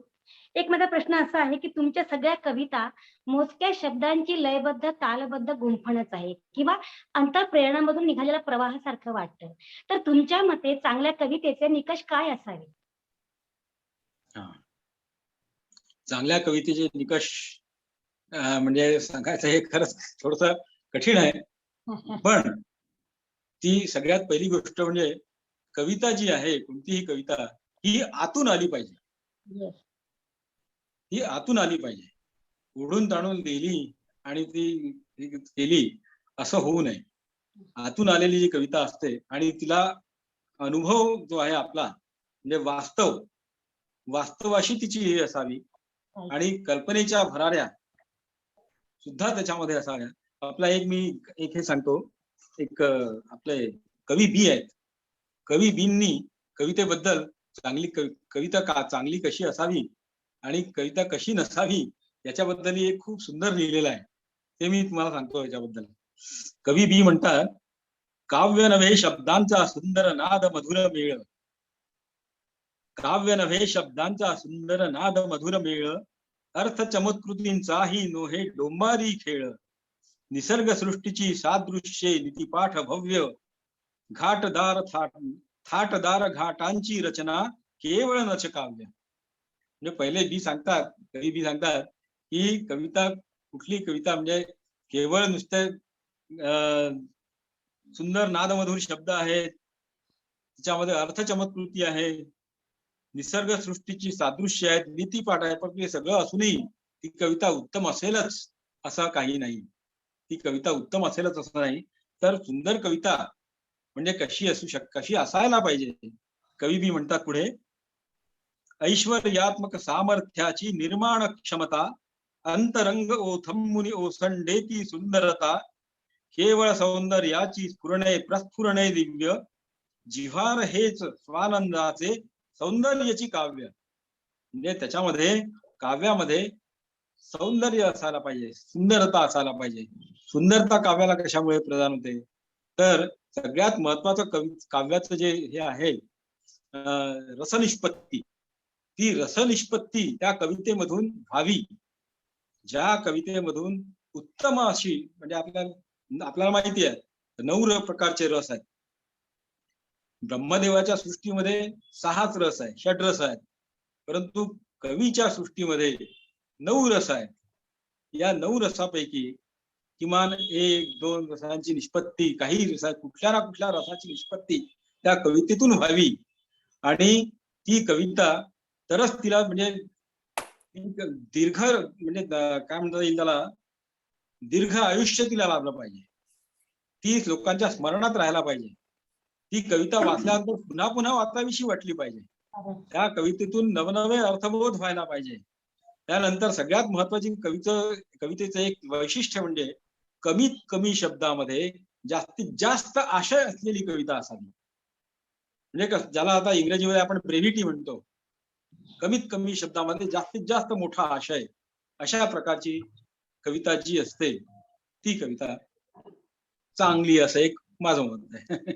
एक माझा प्रश्न असा आहे की तुमच्या सगळ्या कविता मोजक्या शब्दांची लयबद्ध तालबद्ध गुंफणच आहे किंवा अंतःप्रेरणामधून निघालेल्या प्रवाहासारखं वाटतं. तर तुमच्या मते चांगल्या कवितेचे निकष काय असावे? चांगल्या कवितेचे निकष म्हणजे सांगायचं हे खरंच थोडस कठीण आहे. पण ती सगळ्यात पहिली गोष्ट म्हणजे कविता जी आहे, कोणतीही कविता ही आतून आली पाहिजे. ही आतून आली पाहिजे. ओढून ताणून लिहिली आणि ती केली असं होऊ नये. आतून आलेली जी कविता असते आणि तिला अनुभव जो आहे आपला म्हणजे वास्तवाशी तिची हे असावी आणि कल्पनेच्या भराऱ्या सुद्धा त्याच्यामध्ये असाव्या. आपला मी हे सांगतो, एक आपले कवी बी आहेत. कवी बींनी कवितेबद्दल कविता चांगली कशी असावी आणि कविता कशी नसावी याच्याबद्दल एक खूप सुंदर लिहिलेलं आहे. ते मी तुम्हाला सांगतो याच्याबद्दल. कवी बी म्हणतात, काव्य नव्हे शब्दांचा सुंदर नाद मधुर मेळ, काव्य नव्हे शब्दांचा सुंदर नाद मधुर मेळ, अर्थ चमत्कृतींचाही नोहे डोंबारी खेळ, निसर्ग सृष्टीची सादृश्ये नीतिपाठ भव्य, थाटदार घाटांची रचना केवळ नच काव्य. म्हणजे पहिले कवी बी सांगतात की कविता, कुठली कविता म्हणजे केवळ नुसते सुंदर नादमधुर शब्द आहेत, त्याच्यामध्ये अर्थ चमत्कृती आहे, निसर्ग सृष्टीची सादृश्य आहेत, नीतिपाठ आहे, पण हे सगळं असूनही ती कविता उत्तम असेलच असं काही नाही. ती कविता उत्तम असेलच असं नाही. तर सुंदर कविता म्हणजे कशी असायला पाहिजे. कवी बी म्हणतात पुढे, ऐश्वर्यात्मक सामर्थ्याची निर्माण क्षमता, अंतरंग ओथम मुनी ओसंडेती सुंदरता, केवळ सौंदर्याची प्रस्फुरणे दिव्य, जिव्हार हेच स्वानंदाचे सौंदर्याची काव्य. म्हणजे त्याच्यामध्ये काव्यामध्ये सौंदर्य असायला पाहिजे, सुंदरता असायला पाहिजे. सुंदरता काव्याला कशामुळे प्रदान होते, तर सगळ्यात महत्वाचं काव्याचं जे हे आहे रसनिष्पत्ती, ती रसनिष्पत्ती त्या कवितेमधून व्हावी. ज्या कवितेमधून उत्तम अशी, म्हणजे आपल्याला माहिती आहे 9 प्रकारचे रस आहेत. ब्रह्मदेवाच्या सृष्टीमध्ये 6च रस आहे, 6 रस आहेत, परंतु कवीच्या सृष्टीमध्ये 9 रस आहेत. या 9 रसापैकी किमान 1-2 रसांची निष्पत्ती, कुठल्या ना कुठल्या रसाची निष्पत्ती त्या कवितेतून व्हावी आणि ती कविता तरच तिला म्हणजे दीर्घ, म्हणजे काय म्हणता येईल त्याला, दीर्घ आयुष्य तिला लाभलं पाहिजे. ती लोकांच्या स्मरणात राहायला पाहिजे. ती कविता वाचल्यानंतर पुन्हा पुन्हा वाचावीशी वाटली पाहिजे. त्या कवितेतून नवनवे अर्थबोध व्हायला पाहिजे. त्यानंतर सगळ्यात महत्वाची कवितेचं एक वैशिष्ट्य म्हणजे कमीत कमी शब्दामध्ये जास्तीत जास्त आशय असलेली कविता असावी. म्हणजे ज्याला आता इंग्रजीमध्ये आपण ब्रेव्हिटी म्हणतो, कमीत कमी शब्दामध्ये जास्तीत जास्त मोठा आशय, अशा प्रकारची कविता जी असते ती कविता चांगली असं एक माझं मत आहे.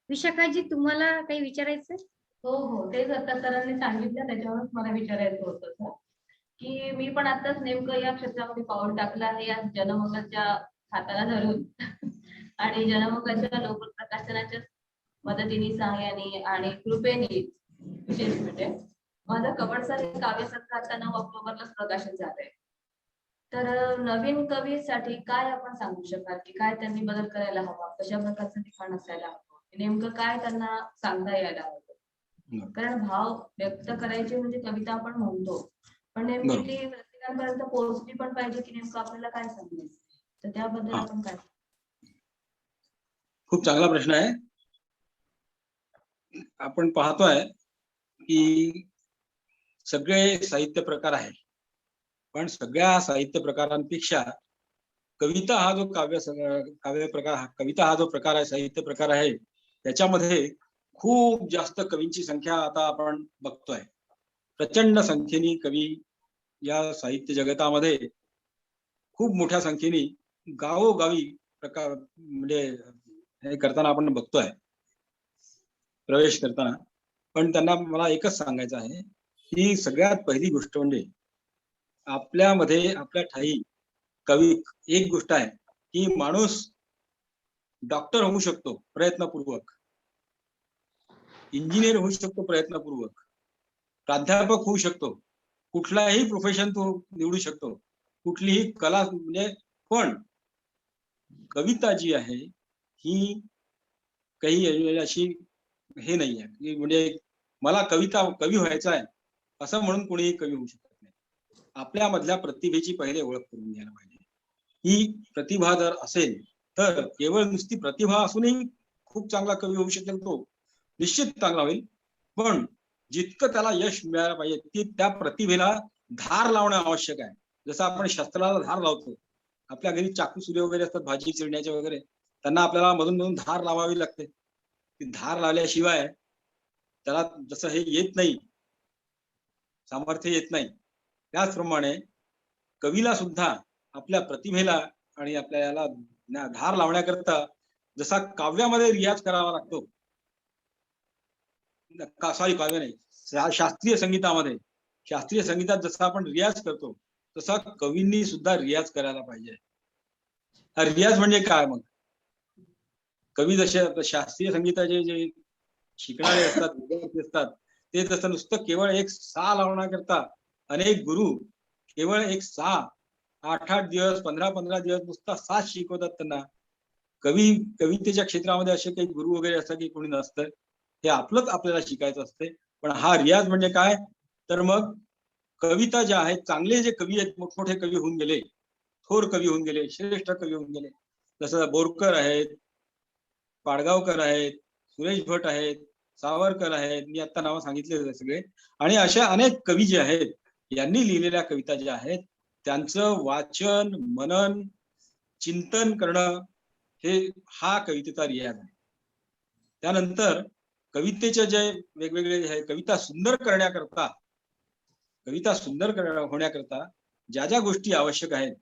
विशाखाजी, तुम्हाला काही विचारायचं? हो, तेच आता सरांनी सांगितलं, त्याच्यावरच मला विचारायचं होतं सर, की मी पण आताच नेमकं या क्षेत्रामध्ये पाऊल टाकलं आहे, या जनमताच्या हाताला धरून. आणि जनमुखाच्या लोकप्रकाशनाच्या मदतीने, सहाय्याने आणि कृपेने विशेष म्हणजे माझं कवडसर हे काव्यसंग्रह आता 9 ऑक्टोबरलाच प्रकाशित झालंय. तर नवीन कवीसाठी काय आपण सांगू शकाल की काय त्यांनी बदल करायला हवा, कशा प्रकारचं लिखाण असायला हवं, नेमकं काय त्यांना सांगता यायला हवं? कारण भाव व्यक्त करायचे म्हणजे कविता आपण म्हणतो, पण नेमकी ती रसिकांपर्यंत पोहोचली पण पाहिजे की नेमकं आपल्याला काय सांगायचं. तर त्याबद्दल आपण काय? खूप चांगला प्रश्न आहे. आपण पाहतोय की सगळे साहित्य प्रकार आहेत, पण सगळ्या साहित्य प्रकारांपेक्षा कविता हा जो काव्य प्रकार, कविता हा जो प्रकार आहे, साहित्य प्रकार आहे, त्याच्यामध्ये खूप जास्त कवींची संख्या आता आपण बघतोय. प्रचंड संख्येने कवी या साहित्य जगतामध्ये खूप मोठ्या संख्येने गावोगावी प्रकार म्हणजे हे करताना आपण बघतोय, प्रवेश करताना. पण त्यांना मला एकच सांगायचं आहे की सगळ्यात पहिली गोष्ट म्हणजे आपल्यामध्ये, आपल्या ठाई कवी, एक गोष्ट आहे की माणूस डॉक्टर होऊ शकतो प्रयत्नपूर्वक, इंजिनियर होऊ शकतो प्रयत्नपूर्वक, प्राध्यापक होऊ शकतो, कुठलाही प्रोफेशन तो निवडू शकतो, कुठलीही कला म्हणजे, पण कविता जी आहे ही काही अशी हे नाही आहे की म्हणजे मला कवी व्हायचं आहे असं म्हणून कोणीही कवी होऊ शकत नाही. आपल्यामधल्या प्रतिभेची पहिले ओळख करून घ्यायला पाहिजे. ही प्रतिभा जर असेल तर केवळ नुसती प्रतिभा असूनही खूप चांगला कवी होऊ शकेल, तो निश्चित चांगला होईल. पण जितकं त्याला यश मिळायला पाहिजे ती त्या प्रतिभेला धार लावणं आवश्यक आहे. जसं आपण शस्त्राला धार लावतो, आपल्या घरी चाकू सुरे वगैरे असतात भाजी चिरण्याचे वगैरे, त्यांना आपल्याला मधून मधून धार लावावी लागते. ती धार लावल्याशिवाय त्याला जसं हे येत नाही, सामर्थ्य येत नाही, त्याचप्रमाणे कवीला सुद्धा आपल्या प्रतिभेला आणि आपल्या याला धार लावण्याकरता जसा काव्यामध्ये रियाज करावा लागतो, काव्य नाही, शास्त्रीय संगीतात जसा आपण रियाज करतो तसा कवींनी सुद्धा रियाज करायला पाहिजे. हा रियाज म्हणजे काय? मग कवी जसे शास्त्रीय संगीताचे जे शिकणारे असतात, विद्यार्थी असतात, ते तसं नुसतं केवळ एक सा लावण्याकरता अनेक गुरु केवळ एक सा 8-8 दिवस 15-15 दिवस नुसता साथ शिकवतात त्यांना. कवितेच्या क्षेत्रामध्ये असे काही गुरु वगैरे असतात की कोणी नसतं, हे आपलंच आपल्याला शिकायचं असते. पण हा रियाज म्हणजे काय? तर मग कविता ज्या आहेत, चांगले जे कवी आहेत, मोठमोठे कवी होऊन गेले, थोर कवी होऊन गेले, श्रेष्ठ कवी होऊन गेले, जसं बोरकर आहेत, पाडगावकर आहेत, सुरेश भट आहेत, सावरकर आहेत, मी आता नावं सांगितले सगळे. आणि अशा अनेक कवी जे आहेत, यांनी लिहिलेल्या कविता ज्या आहेत त्यांचं वाचन, मनन, चिंतन करणं हा कवितेचा रियाज आहे. त्यानंतर कवितेचे जे वेगवेगळे कविता सुंदर होण्याकरता ज्या ज्या गोष्टी आवश्यक आहेत.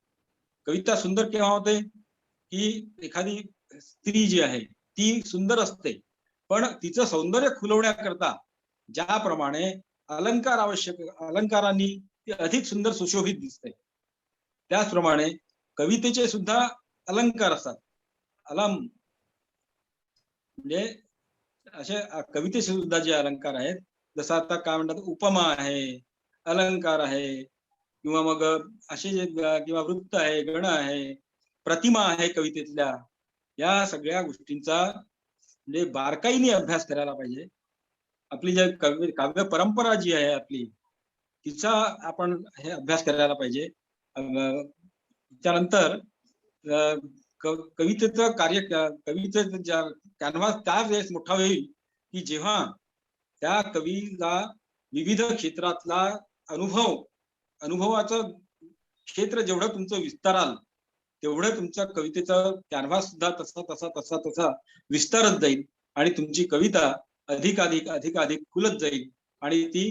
कविता सुंदर केव्हा होते की एखादी स्त्री जी आहे ती सुंदर असते, पण तिचं सौंदर्य खुलवण्याकरता ज्याप्रमाणे अलंकार आवश्यक, अलंकारांनी ती अधिक सुंदर सुशोभित दिसते, त्याचप्रमाणे कवितेचे सुद्धा अलंकार असतात. म्हणजे असे कवितेचे सुद्धा जे अलंकार आहेत, जसं आता काय म्हणतात, उपमा आहे, अलंकार आहे, किंवा मग असे जे किंवा वृत्त आहे, गण आहे, प्रतिमा आहे कवितेतल्या, या सगळ्या गोष्टींचा म्हणजे बारकाईने अभ्यास करायला पाहिजे. आपली जे काव्य परंपरा जी आहे आपली, तिचा आपण हे अभ्यास करायला पाहिजे. त्यानंतर कवितेचं कॅनव्हास त्या वेळेस मोठा होईल की जेव्हा त्या कवीला विविध क्षेत्रातला अनुभवाचं क्षेत्र जेवढं तुमचं विस्ताराल तेवढं तुमच्या कवितेचा कॅनव्हास सुद्धा तसा विस्तारत जाईल आणि तुमची कविता अधिकाधिक खुलत जाईल आणि ती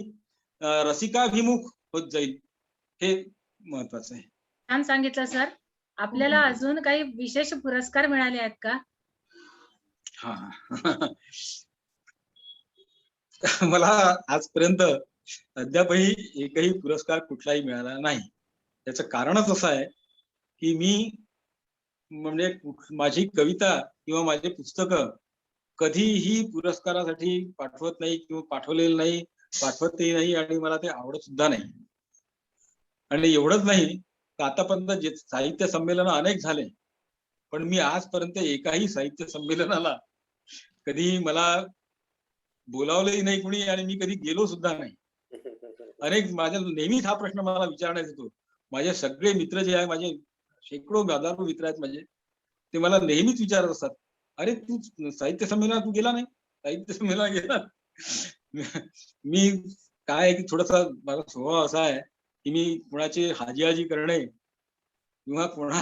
रसिकाभिमुख होत जाईल. हे महत्वाचं आहे. छान सांगितलं सर. आपल्याला अजून काही विशेष पुरस्कार मिळाले आहेत का? मला आजपर्यंत अद्यापही एकही पुरस्कार कुठलाही मिळाला नाही. त्याचं कारणच असं आहे की मी म्हणजे माझी कविता किंवा माझे पुस्तकं कधीही पुरस्कारासाठी पाठवत नाही किंवा पाठवलेलं नाही, पाठवतही नाही आणि मला ते आवडत सुद्धा नाही. आणि एवढंच नाही तर आतापर्यंत जे साहित्य संमेलन अनेक झाले, पण मी आजपर्यंत एकाही साहित्य संमेलनाला कधी मला बोलावलंही नाही कोणी आणि मी कधी गेलो सुद्धा नाही. अनेक माझ्या नेहमीच हा प्रश्न मला विचारण्यात येतो. माझे सगळे मित्र जे आहे, माझे शेकडो हजारो मित्र आहेत माझे, ते मला नेहमीच विचारत असतात, अरे तू साहित्य संमेलनात तू गेला नाही, साहित्य संमेलनात गेला. मी काय आहे की थोडासा माझा स्वभाव असा आहे की मी कोणाची हाजी करणे किंवा कोणा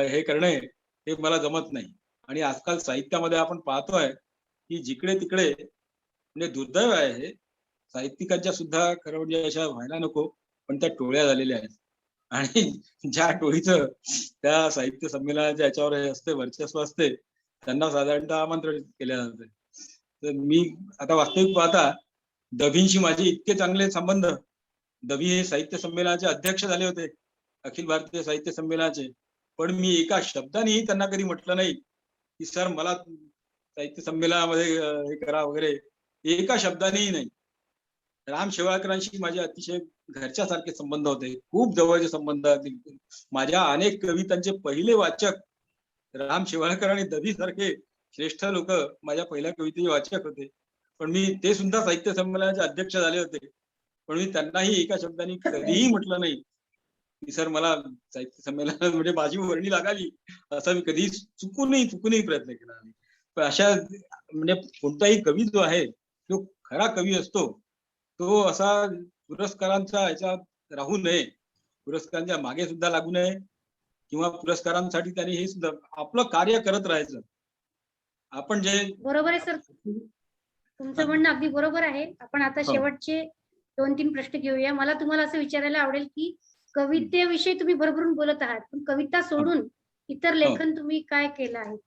हे करणे हे मला जमत नाही. आणि आजकाल साहित्यामध्ये आपण पाहतोय की जिकडे तिकडे म्हणजे दुर्दैव आहे हे, साहित्यिकांच्या सुद्धा खरं म्हणजे अशा व्हायला नको, पण त्या टोळ्या झालेल्या आहेत. आणि ज्या टोळीचं त्या साहित्य संमेलनाच्या याच्यावर हे असते, वर्चस्व असते, त्यांना साधारणतः आमंत्रित केले जाते. तर मी आता वास्तविक पाहता दभींशी माझे इतके चांगले संबंध, दभी हे साहित्य संमेलनाचे अध्यक्ष झाले होते, अखिल भारतीय साहित्य संमेलनाचे, पण मी एका शब्दानेही त्यांना कधी म्हटलं नाही की सर मला साहित्य संमेलनामध्ये हे करा वगैरे, एका शब्दानेही नाही. राम शेवाळकरांशी माझे अतिशय घरच्या सारखे संबंध होते, खूप जवळचे संबंध. माझ्या अनेक कवितांचे पहिले वाचक राम शेवाळकर आणि दभी सारखे श्रेष्ठ लोक माझ्या पहिल्या कवितेचे वाचक होते. पण मी ते सुद्धा साहित्य संमेलनाचे अध्यक्ष झाले होते, पण मी त्यांनाही एका शब्दाने कधीही म्हटलं नाही की सर मला साहित्य संमेलन म्हणजे माझी वर्णी लागावी, असा मी कधी चुकूनही प्रयत्न केला नाही. पण अशा म्हणजे कोणताही कवी जो आहे तो खरा कवी असतो, तो असा पुरस्कारांचा ह्याच्यात राहू नये, पुरस्कारांच्या मागे सुद्धा लागू नये किंवा पुरस्कारांसाठी त्यांनी हे सुद्धा आपलं कार्य करत राहायचं. आपण जे बरोबर आहे सर, तुमचं म्हणणं अगदी बरोबर आहे. आपण आता शेवटचे 2-3 प्रश्न घेऊया. मला तुम्हाला असं विचारायला आवडेल की कवितेविषयी तुम्ही भरभरून बोलत आहात, पण कविता सोडून इतर लेखन तुम्ही काय केलं आहे?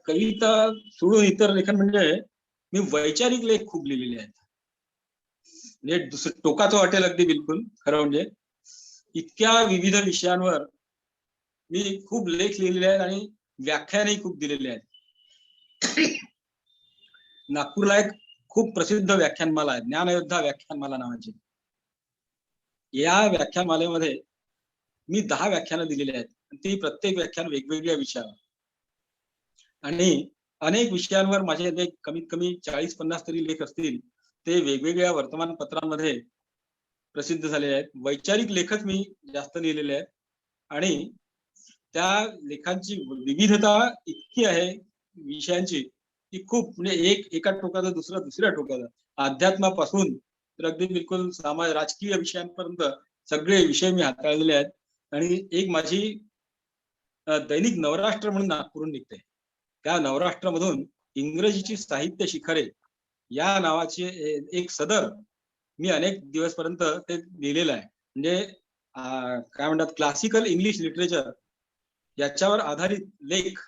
कविता सोडून इतर लेखन म्हणजे मी वैचारिक लेख खूप लिहिलेले आहेत. म्हणजे दुसरं टोकाचं वाटेल अगदी बिलकुल खरं म्हणजे, इतक्या विविध विषयांवर मी खूप लेख लिहिलेले आहेत आणि व्याख्यानही खूप दिलेले आहेत. नागपूरला एक खूप प्रसिद्ध व्याख्यानमाला आहे, ज्ञानयोद्धा व्याख्यानमाला नावाची. या व्याख्यानमालेमध्ये मी 10 व्याख्यानं दिलेली आहेत. ती प्रत्येक व्याख्यान वेगवेगळ्या विषयावर आणि अनेक विषयांवर माझे लेख कमीत कमी 40-50 तरी लेख असतील, ते वेगवेगळ्या वर्तमानपत्रांमध्ये प्रसिद्ध झालेले आहेत. वैचारिक लेखच मी जास्त लिहिलेले आहेत आणि त्या लेखांची विविधता इतकी आहे विषयांची की खूप म्हणजे एका टोकाचं दुसऱ्या टोकाचं, अध्यात्मापासून तर अगदी बिलकुल राजकीय विषयांपर्यंत सगळे विषय मी हाताळलेले आहेत. आणि एक माझी दैनिक नवराष्ट्र म्हणून नागपूरहून निघते, त्या नवराष्ट्रामधून इंग्रजीची साहित्य शिखरे या नावाचे एक सदर मी अनेक दिवसपर्यंत ते लिहिलेलं आहे. म्हणजे काय म्हणतात, क्लासिकल इंग्लिश लिटरेचर याच्यावर आधारित लेख,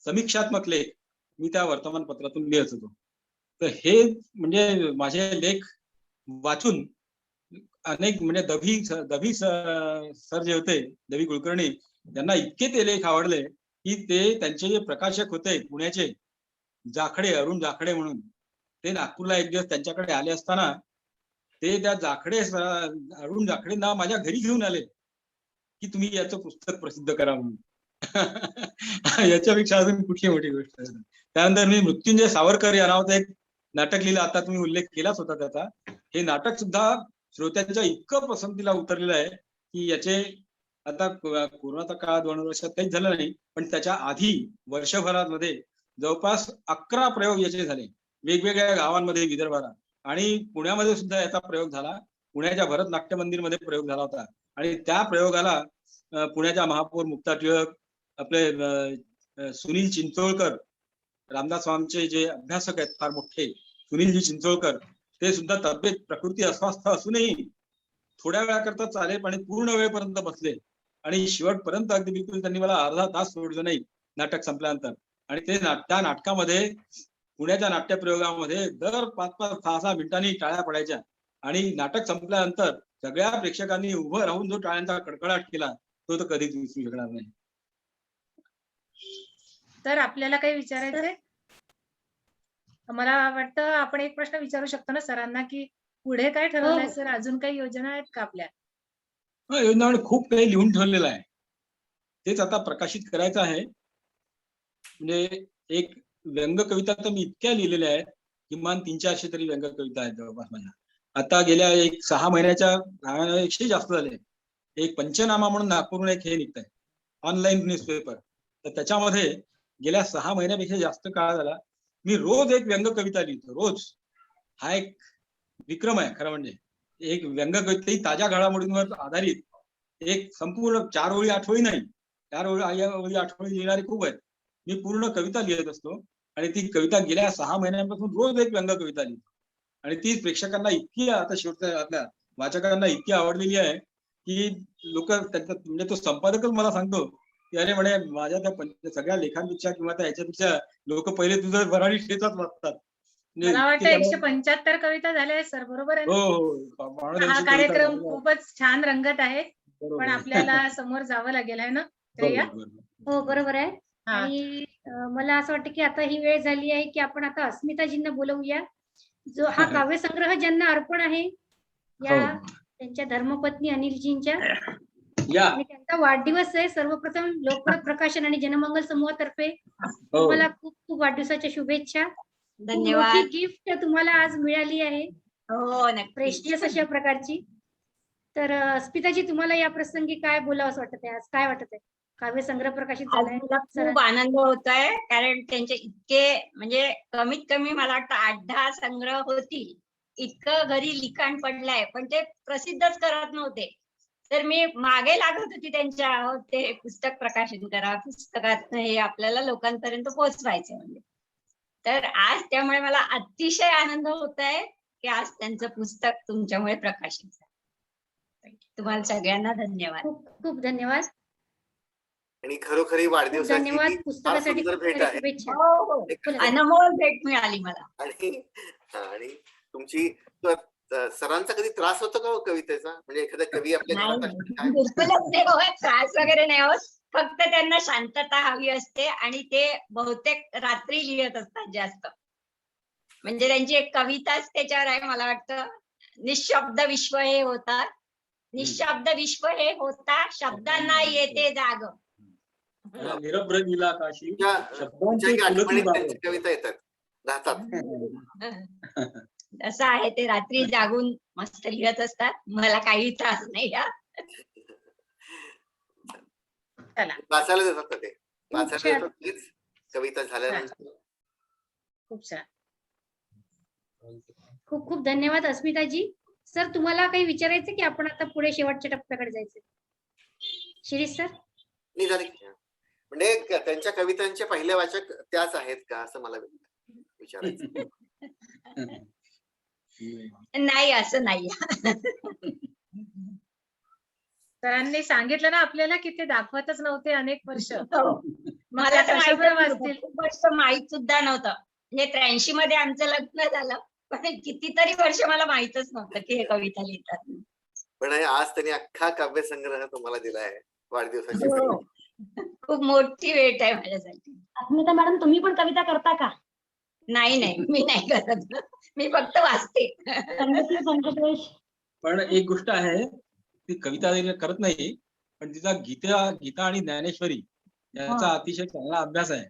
समीक्षात्मक लेख मी त्या वर्तमानपत्रातून लिहित होतो. तर हे म्हणजे माझे लेख वाचून अनेक म्हणजे दभी सर जे होते, दभी कुलकर्णी, त्यांना इतके ते लेख आवडले की ते त्यांचे जे प्रकाशक होते पुण्याचे जाखडे, अरुण जाखडे म्हणून, ते नागपूरला एक दिवस त्यांच्याकडे आले असताना ते त्या अरुण जाखडेंना माझ्या घरी घेऊन आले की तुम्ही याचं पुस्तक प्रसिद्ध करा म्हणून. याच्यापेक्षा अजून कुठली मोठी गोष्ट आहे. त्यानंतर मी मृत्युंजय सावरकर या नावाचं एक नाटक लिहिलं, आता तुम्ही उल्लेख केलाच होता त्याचा. हे नाटक सुद्धा श्रोत्यांच्या इतकं पसंतीला उतरलेलं आहे की याचे आता कोरोनाचा काळ 2 वर्षात काहीच झालं नाही, पण त्याच्या आधी वर्षभरामध्ये जवळपास 11 प्रयोग याचे झाले वेगवेगळ्या गावांमध्ये विदर्भाला, आणि पुण्यामध्ये सुद्धा याचा प्रयोग झाला. पुण्याच्या भरत नाट्य मंदिरमध्ये प्रयोग झाला होता आणि त्या प्रयोगाला पुण्याच्या महापौर मुक्ता टिळक, आपले सुनील चिंचोळकर, रामदास स्वामींचे जे अभ्यासक आहेत फार मोठे सुनीलजी चिंचोळकर, ते सुद्धा तब्येत प्रकृती अस्वस्थ असूनही थोड्या वेळाकरता चालेल पण पूर्ण वेळपर्यंत बसले आणि शेवटपर्यंत अगदी बिलकुल त्यांनी मला अर्धा तास सोडलं नाही नाटक संपल्यानंतर. आणि ते त्या नाटकामध्ये पुण्याच्या नाट्यप्रयोगामध्ये दर 5-6 मिनिटांनी टाळ्या पडायच्या आणि नाटक संपल्यानंतर सगळ्या प्रेक्षकांनी उभं राहून जो टाळ्यांचा कडकडाट केला तो तर कधीच विसरू शकणार नाही. तर आपल्याला काही विचारायचंय? मला वाटतं आपण एक प्रश्न विचारू शकतो ना सरांना, की पुढे काय ठरवलंय सर? अजून काही योजना आहेत का आपल्या? योजनामध्ये खूप काही लिहून ठेवलेलं आहे, तेच आता प्रकाशित करायचं आहे. म्हणजे एक व्यंग कविता तर मी इतक्या लिहिलेल्या आहेत, किमान 300-400 तरी व्यंग कविता आहेत जवळपास माझ्या. आता गेल्या 6 महिन्याच्या 100 जास्त झाले. एक पंचनामा म्हणून नागपूरहून एक हे निघतंय, ऑनलाईन न्यूजपेपर. तर त्याच्यामध्ये गेल्या 6 महिन्यापेक्षा जास्त काळ झाला मी रोज एक व्यंग कविता लिहितो, रोज. हा एक विक्रम आहे खरं म्हणजे. एक व्यंग कविता ही ताज्या घडामोडींवर आधारित एक संपूर्ण 4 ओळी 8 ओळी नाही, 4 ओळी 8 ओळी लिहिणारे खूप आहेत. मी पूर्ण कविता लिहित असतो आणि ती कविता गेल्या 6 महिन्यांपासून रोज एक व्यंग कविता लिहितो आणि ती प्रेक्षकांना इतकी आता शेवटच्या आपल्या वाचकांना इतकी आवडलेली आहे की लोक त्यांचा म्हणजे तो संपादकच मला सांगतो की अरे म्हणे माझ्या त्या सगळ्या लेखांपेक्षा किंवा त्या ह्याच्यापेक्षा लोक पहिले तुझं वऱ्हाडी ठेचाच वाचतात. मला वाटतं 175 कविता झाल्या आहेत सर, बरोबर आहे? हो. हा कार्यक्रम खूपच छान रंगत आहे, पण आपल्याला समोर जावं लागेल आहे ना श्रेया? हो बरोबर आहे. आणि मला असं वाटतं की आता ही वेळ झाली आहे की आपण आता अस्मिताजींना बोलवूया, जो हा काव्यसंग्रह ज्यांना अर्पण आहे या त्यांच्या धर्मपत्नी अनिलजींच्या, आणि त्यांचा वाढदिवस आहे. सर्वप्रथम लोकप्रत प्रकाशन आणि जनमंगल समूहातर्फे तुम्हाला खूप खूप वाढदिवसाच्या शुभेच्छा. धन्यवाद. मोठी गिफ्ट तुम्हाला आज मिळाली आहे, हो नक्की. प्रेशियस अशा प्रकारची. तर अस्मिताजी, तुम्हाला या प्रसंगी काय बोलावं असं वाटत आहे? आज काय वाटत आहे? काव्य संग्रह प्रकाशित झालाय. मला खूप आनंद होत आहे, कारण त्यांचे इतके म्हणजे कमीत कमी मला वाटतं 8-10 संग्रह होतील. इतकं घरी लिखाण पडलंय, पण ते प्रसिद्धच करत नव्हते. तर मी मागे लागत होती त्यांच्या, ते पुस्तक प्रकाशित करा, पुस्तकात हे आपल्याला लोकांपर्यंत पोहोचवायचं म्हणजे. तर आज त्यामुळे मला अतिशय आनंद होत आहे की आज त्यांचं पुस्तक तुमच्यामुळे प्रकाशित झालं. तुम्हाला सगळ्यांना धन्यवाद. खूप खूप धन्यवाद. आणि खरोखरी वाढदिवसाची धन्यवाद. ही फार पुस्तकासाठी सुंदर भेट आहे. शुभेच्छा. अनमोल भेट मिळाली मला. आणि तुमची सरांचा कधी त्रास होतो का कवितेचा? म्हणजे एखादा कवी आपल्या घरात बिलकुलच नाही होत, त्रास वगैरे नाही होत. फक्त त्यांना शांतता हवी असते आणि ते बहुतेक रात्री लिहित असतात जास्त. म्हणजे त्यांची एक कविताच त्याच्यावर आहे, मला वाटतं, निशब्द विश्व हे होता, निशब्द विश्व हे होता, शब्दांना येते जाग. कविता येतात राहतात. असं आहे, ते रात्री जागून मस्त लिहत असतात. मला काही त्रास नाही. वाचायला देतात ते, वाचायला देतात कविता झाल्यानंतर. खूप छान. खूप खूप धन्यवाद अस्मिताजी. सर, तुम्हाला काही विचारायचं की आपण आता पुढे शेवटच्या टप्प्याकडे जायचं? शिरीष सर. निघाले म्हणजे त्यांच्या कवितांचे पहिले वाचक त्याच आहेत का असं मला विचारायचं. नाही, असं नाही. सरांनी सांगितलं ना आपल्याला की ते दाखवतच नव्हते अनेक वर्ष. मला तर खूप वर्ष माहित सुद्धा नव्हतं. म्हणजे 83 मध्ये आमचं लग्न झालं, पण कितीतरी वर्ष मला माहितच नव्हतं की हे कविता लिहितात. पण आज त्यांनी अख्खा काव्यसंग्रह तुम्हाला दिला आहे वाढदिवसाची. खूप मोठी भेट आहे माझ्यासाठी. अस्मिता मॅडम, तुम्ही पण कविता करता का? नाही नाही, मी नाही करत, मी फक्त वाचते. पण एक गोष्ट आहे, ती कविता करत नाही, पण तिचा गीता आणि ज्ञानेश्वरी याचा अतिशय चांगला अभ्यास आहे.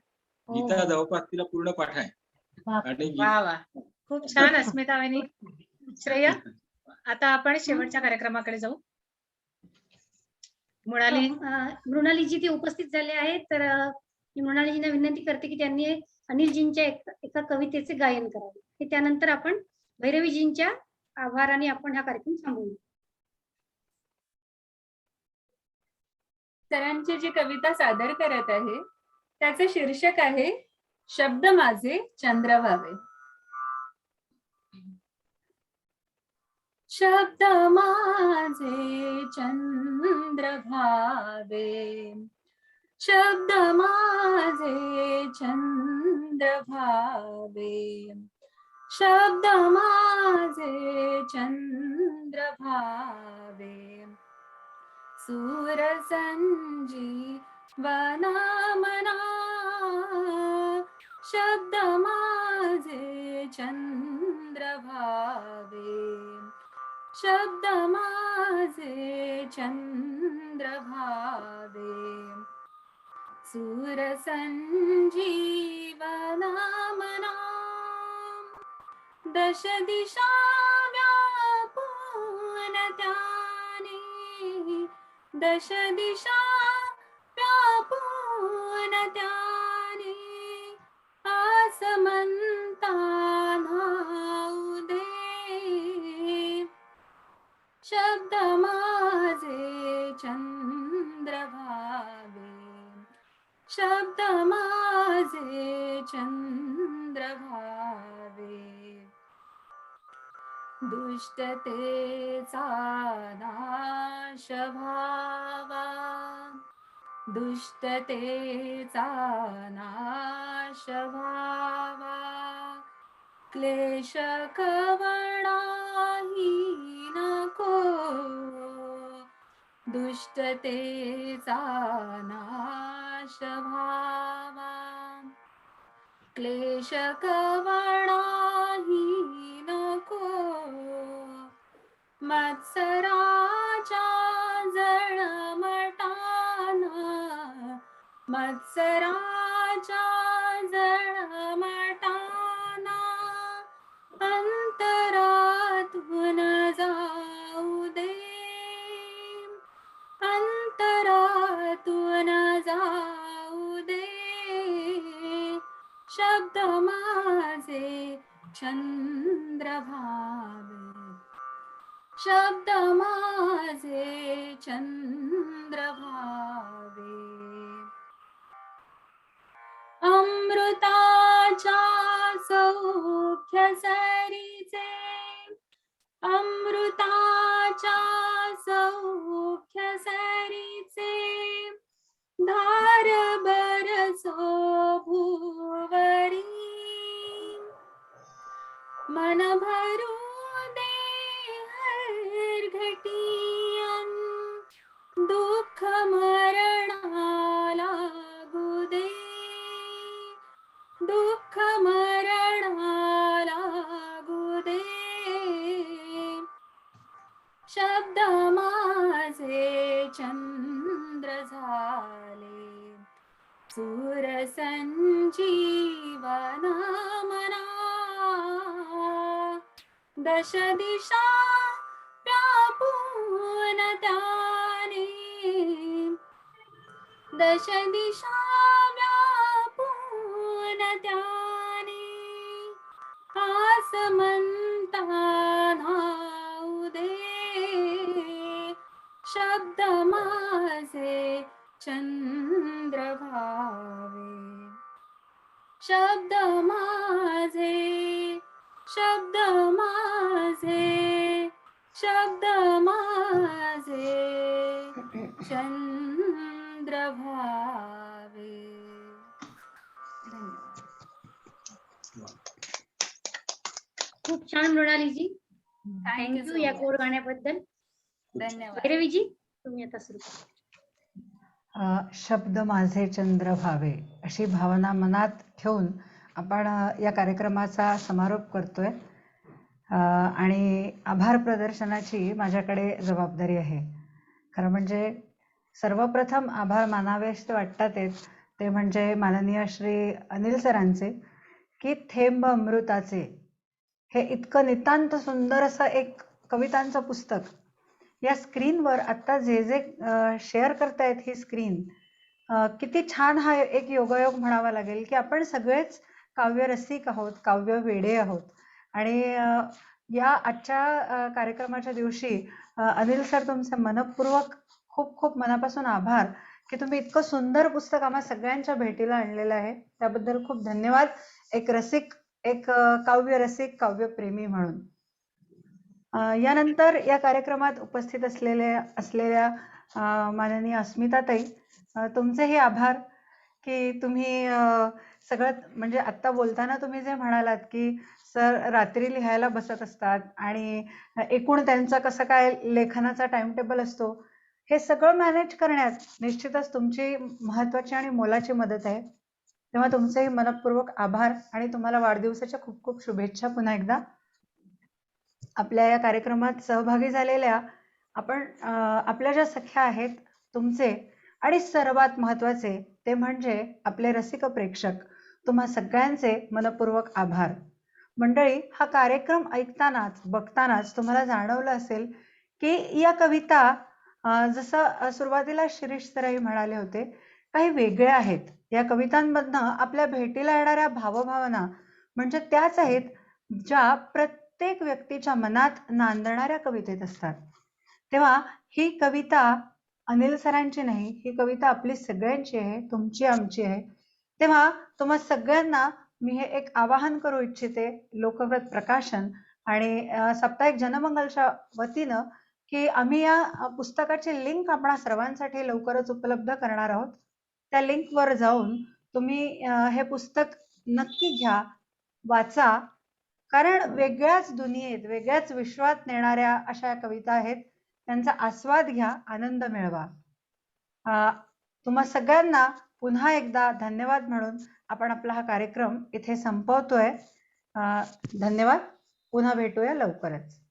गीता जवळपास तिला पूर्ण पाठ आहे. वा वा, खूप छान अस्मिता वहिनी. श्रेया, आता आपण शेवटच्या कार्यक्रमाकडे जाऊ. मृणालीजी ती उपस्थित झाले आहेत, तर मी मृणालीजींना विनंती करते की त्यांनी अनिलजींच्या एका कवितेचे गायन करावे. त्यानंतर आपण भैरवीजींच्या आभाराने आपण हा कार्यक्रम थांबवू. सरांची जी कविता सादर करत आहे त्याचे शीर्षक आहे शब्द माझे चंद्र व्हावे. शब्द माझे चंद्र भावे, शब्द माझे चंद्र भावे, शब्द माझे चंद्र भावे, सूर संजीवना मना, शब्द माझे चंद्र भावे, शब्द माझे चंद्र भावे, सूर संजीवना मना, दश दिशा व्यापून त्याने, दश दिशा व्यापून त्याने, आसमंता नाऊ दे, शब्द माझे चंद्र भावे, शब्द माझे चंद्र भावे, दुष्टतेचा नाश व्हावा, दुष्टतेचा नाश व्हावा, क्लेश कवणाही नको, दुष्टतेचा नाश व्हावा, क्लेश कवणाही नको, मत्सराच्या जळमटाना, मत्सराच्या जळमटाना, अंतरातून जाऊ दे, अंतरातून जाऊ दे, शब्द माझे चंद्र भावे, शब्द माझे चंद्र भावे, अमृताच्या सौख्य सरीचे, अमृताच्या सौख्य सरीचे, धार बरसो भुवरी, मन भरू दे हरघटियन, दुःख मरणा लागू दे, दुःख मरणा लागू दे, शब्द माझे चंद्र झाले, सूर संजीवना मना, दश दिशा व्यापून त्याने, दश दिशा व्यापून त्याने, आसमंता नाऊ दे, शब्द माझे चंद्र भावे, शब्द माझे, शब्द माझे, शब्द माझे चंद्र भावे. खूप छान मृणालीजी, Thank you थँक्यू so या much. कोड गाण्याबद्दल. धन्यवाद. भैरवीजी तुम्ही आता सुरू करा. शब्द माझे चंद्र भावे अशी भावना मनात ठेवून आपण या कार्यक्रमाचा समारोप करतोय. आणि आभार प्रदर्शनाची माझ्याकडे जबाबदारी आहे. खरं म्हणजे सर्वप्रथम आभार मानावेसे वाटतातच, ते म्हणजे माननीय श्री अनिल सरांचे, की थेंब अमृताचे हे इतकं नितांत सुंदर असं एक कवितांचं पुस्तक या स्क्रीनवर आत्ता जे जे शेअर करतायत ही स्क्रीन, किती छान हा एक योगायोग म्हणावा लागेल की आपण सगळेच काव्यरसिक आहोत, काव्य वेडे आहोत. आणि या आजच्या कार्यक्रमाच्या दिवशी अनिल सर तुमचे मनपूर्वक खूप खूप मनापासून आभार की तुम्ही इतकं सुंदर पुस्तक आम्हा सगळ्यांच्या भेटीला आणलेलं आहे. त्याबद्दल खूप धन्यवाद. एक रसिक, एक काव्य रसिक, काव्यप्रेमी म्हणून. यानंतर या कार्यक्रमात उपस्थित असलेल्या माननीय अस्मिताताई, तुमचेही आभार की तुम्ही सगळं म्हणजे आत्ता बोलताना तुम्ही जे म्हणालात की सर रात्री लिहायला बसत असतात आणि एकूण त्यांचा कसं काय लेखनाचा टाइम टेबल असतो, हे सगळं मॅनेज करण्यात निश्चितच तुमची महत्वाची आणि मोलाची मदत आहे. तेव्हा तुमचेही मनपूर्वक आभार आणि तुम्हाला वाढदिवसाच्या खूप खूप शुभेच्छा पुन्हा एकदा. आपल्या या कार्यक्रमात सहभागी झालेल्या आपण आपल्या ज्या सख्या आहेत तुमचे आणि सर्वात महत्वाचे ते म्हणजे आपले रसिक प्रेक्षक, तुम्हा सगळ्यांचे मनपूर्वक आभार. मंडळी, हा कार्यक्रम ऐकतानाच बघतानाच तुम्हाला जाणवलं असेल की या कविता जसं सुरुवातीला शिरीष सराई म्हणाले होते, काही वेगळ्या आहेत. या कवितांमधनं आपल्या भेटीला येणाऱ्या भावभावना म्हणजे त्याच आहेत ज्या प्रत्येक व्यक्तीच्या मनात नांदणाऱ्या कवितेत असतात. तेव्हा ही कविता अनिल सरांची नाही, ही कविता आपली सगळ्यांची आहे, तुमची आमची आहे. तेव्हा तुम्हा सगळ्यांना मी हे एक आवाहन करू इच्छिते, लोकव्रत प्रकाशन आणि साप्ताहिक जनमंगलच्या वतीनं, की आम्ही या पुस्तकाची लिंक आपणा सर्वांसाठी लवकरच उपलब्ध करणार आहोत. त्या लिंकवर जाऊन तुम्ही हे पुस्तक नक्की घ्या, वाचा, कारण वेगळ्याच दुनियेत, वेगळ्याच विश्वात नेणाऱ्या अशा कविता आहेत. त्यांचा आस्वाद घ्या, आनंद मिळवा. तुम्हा सगळ्यांना पुन्हा एकदा धन्यवाद म्हणून आपण आपला हा कार्यक्रम इथे संपवतोय. धन्यवाद. पुन्हा भेटूया लवकरच.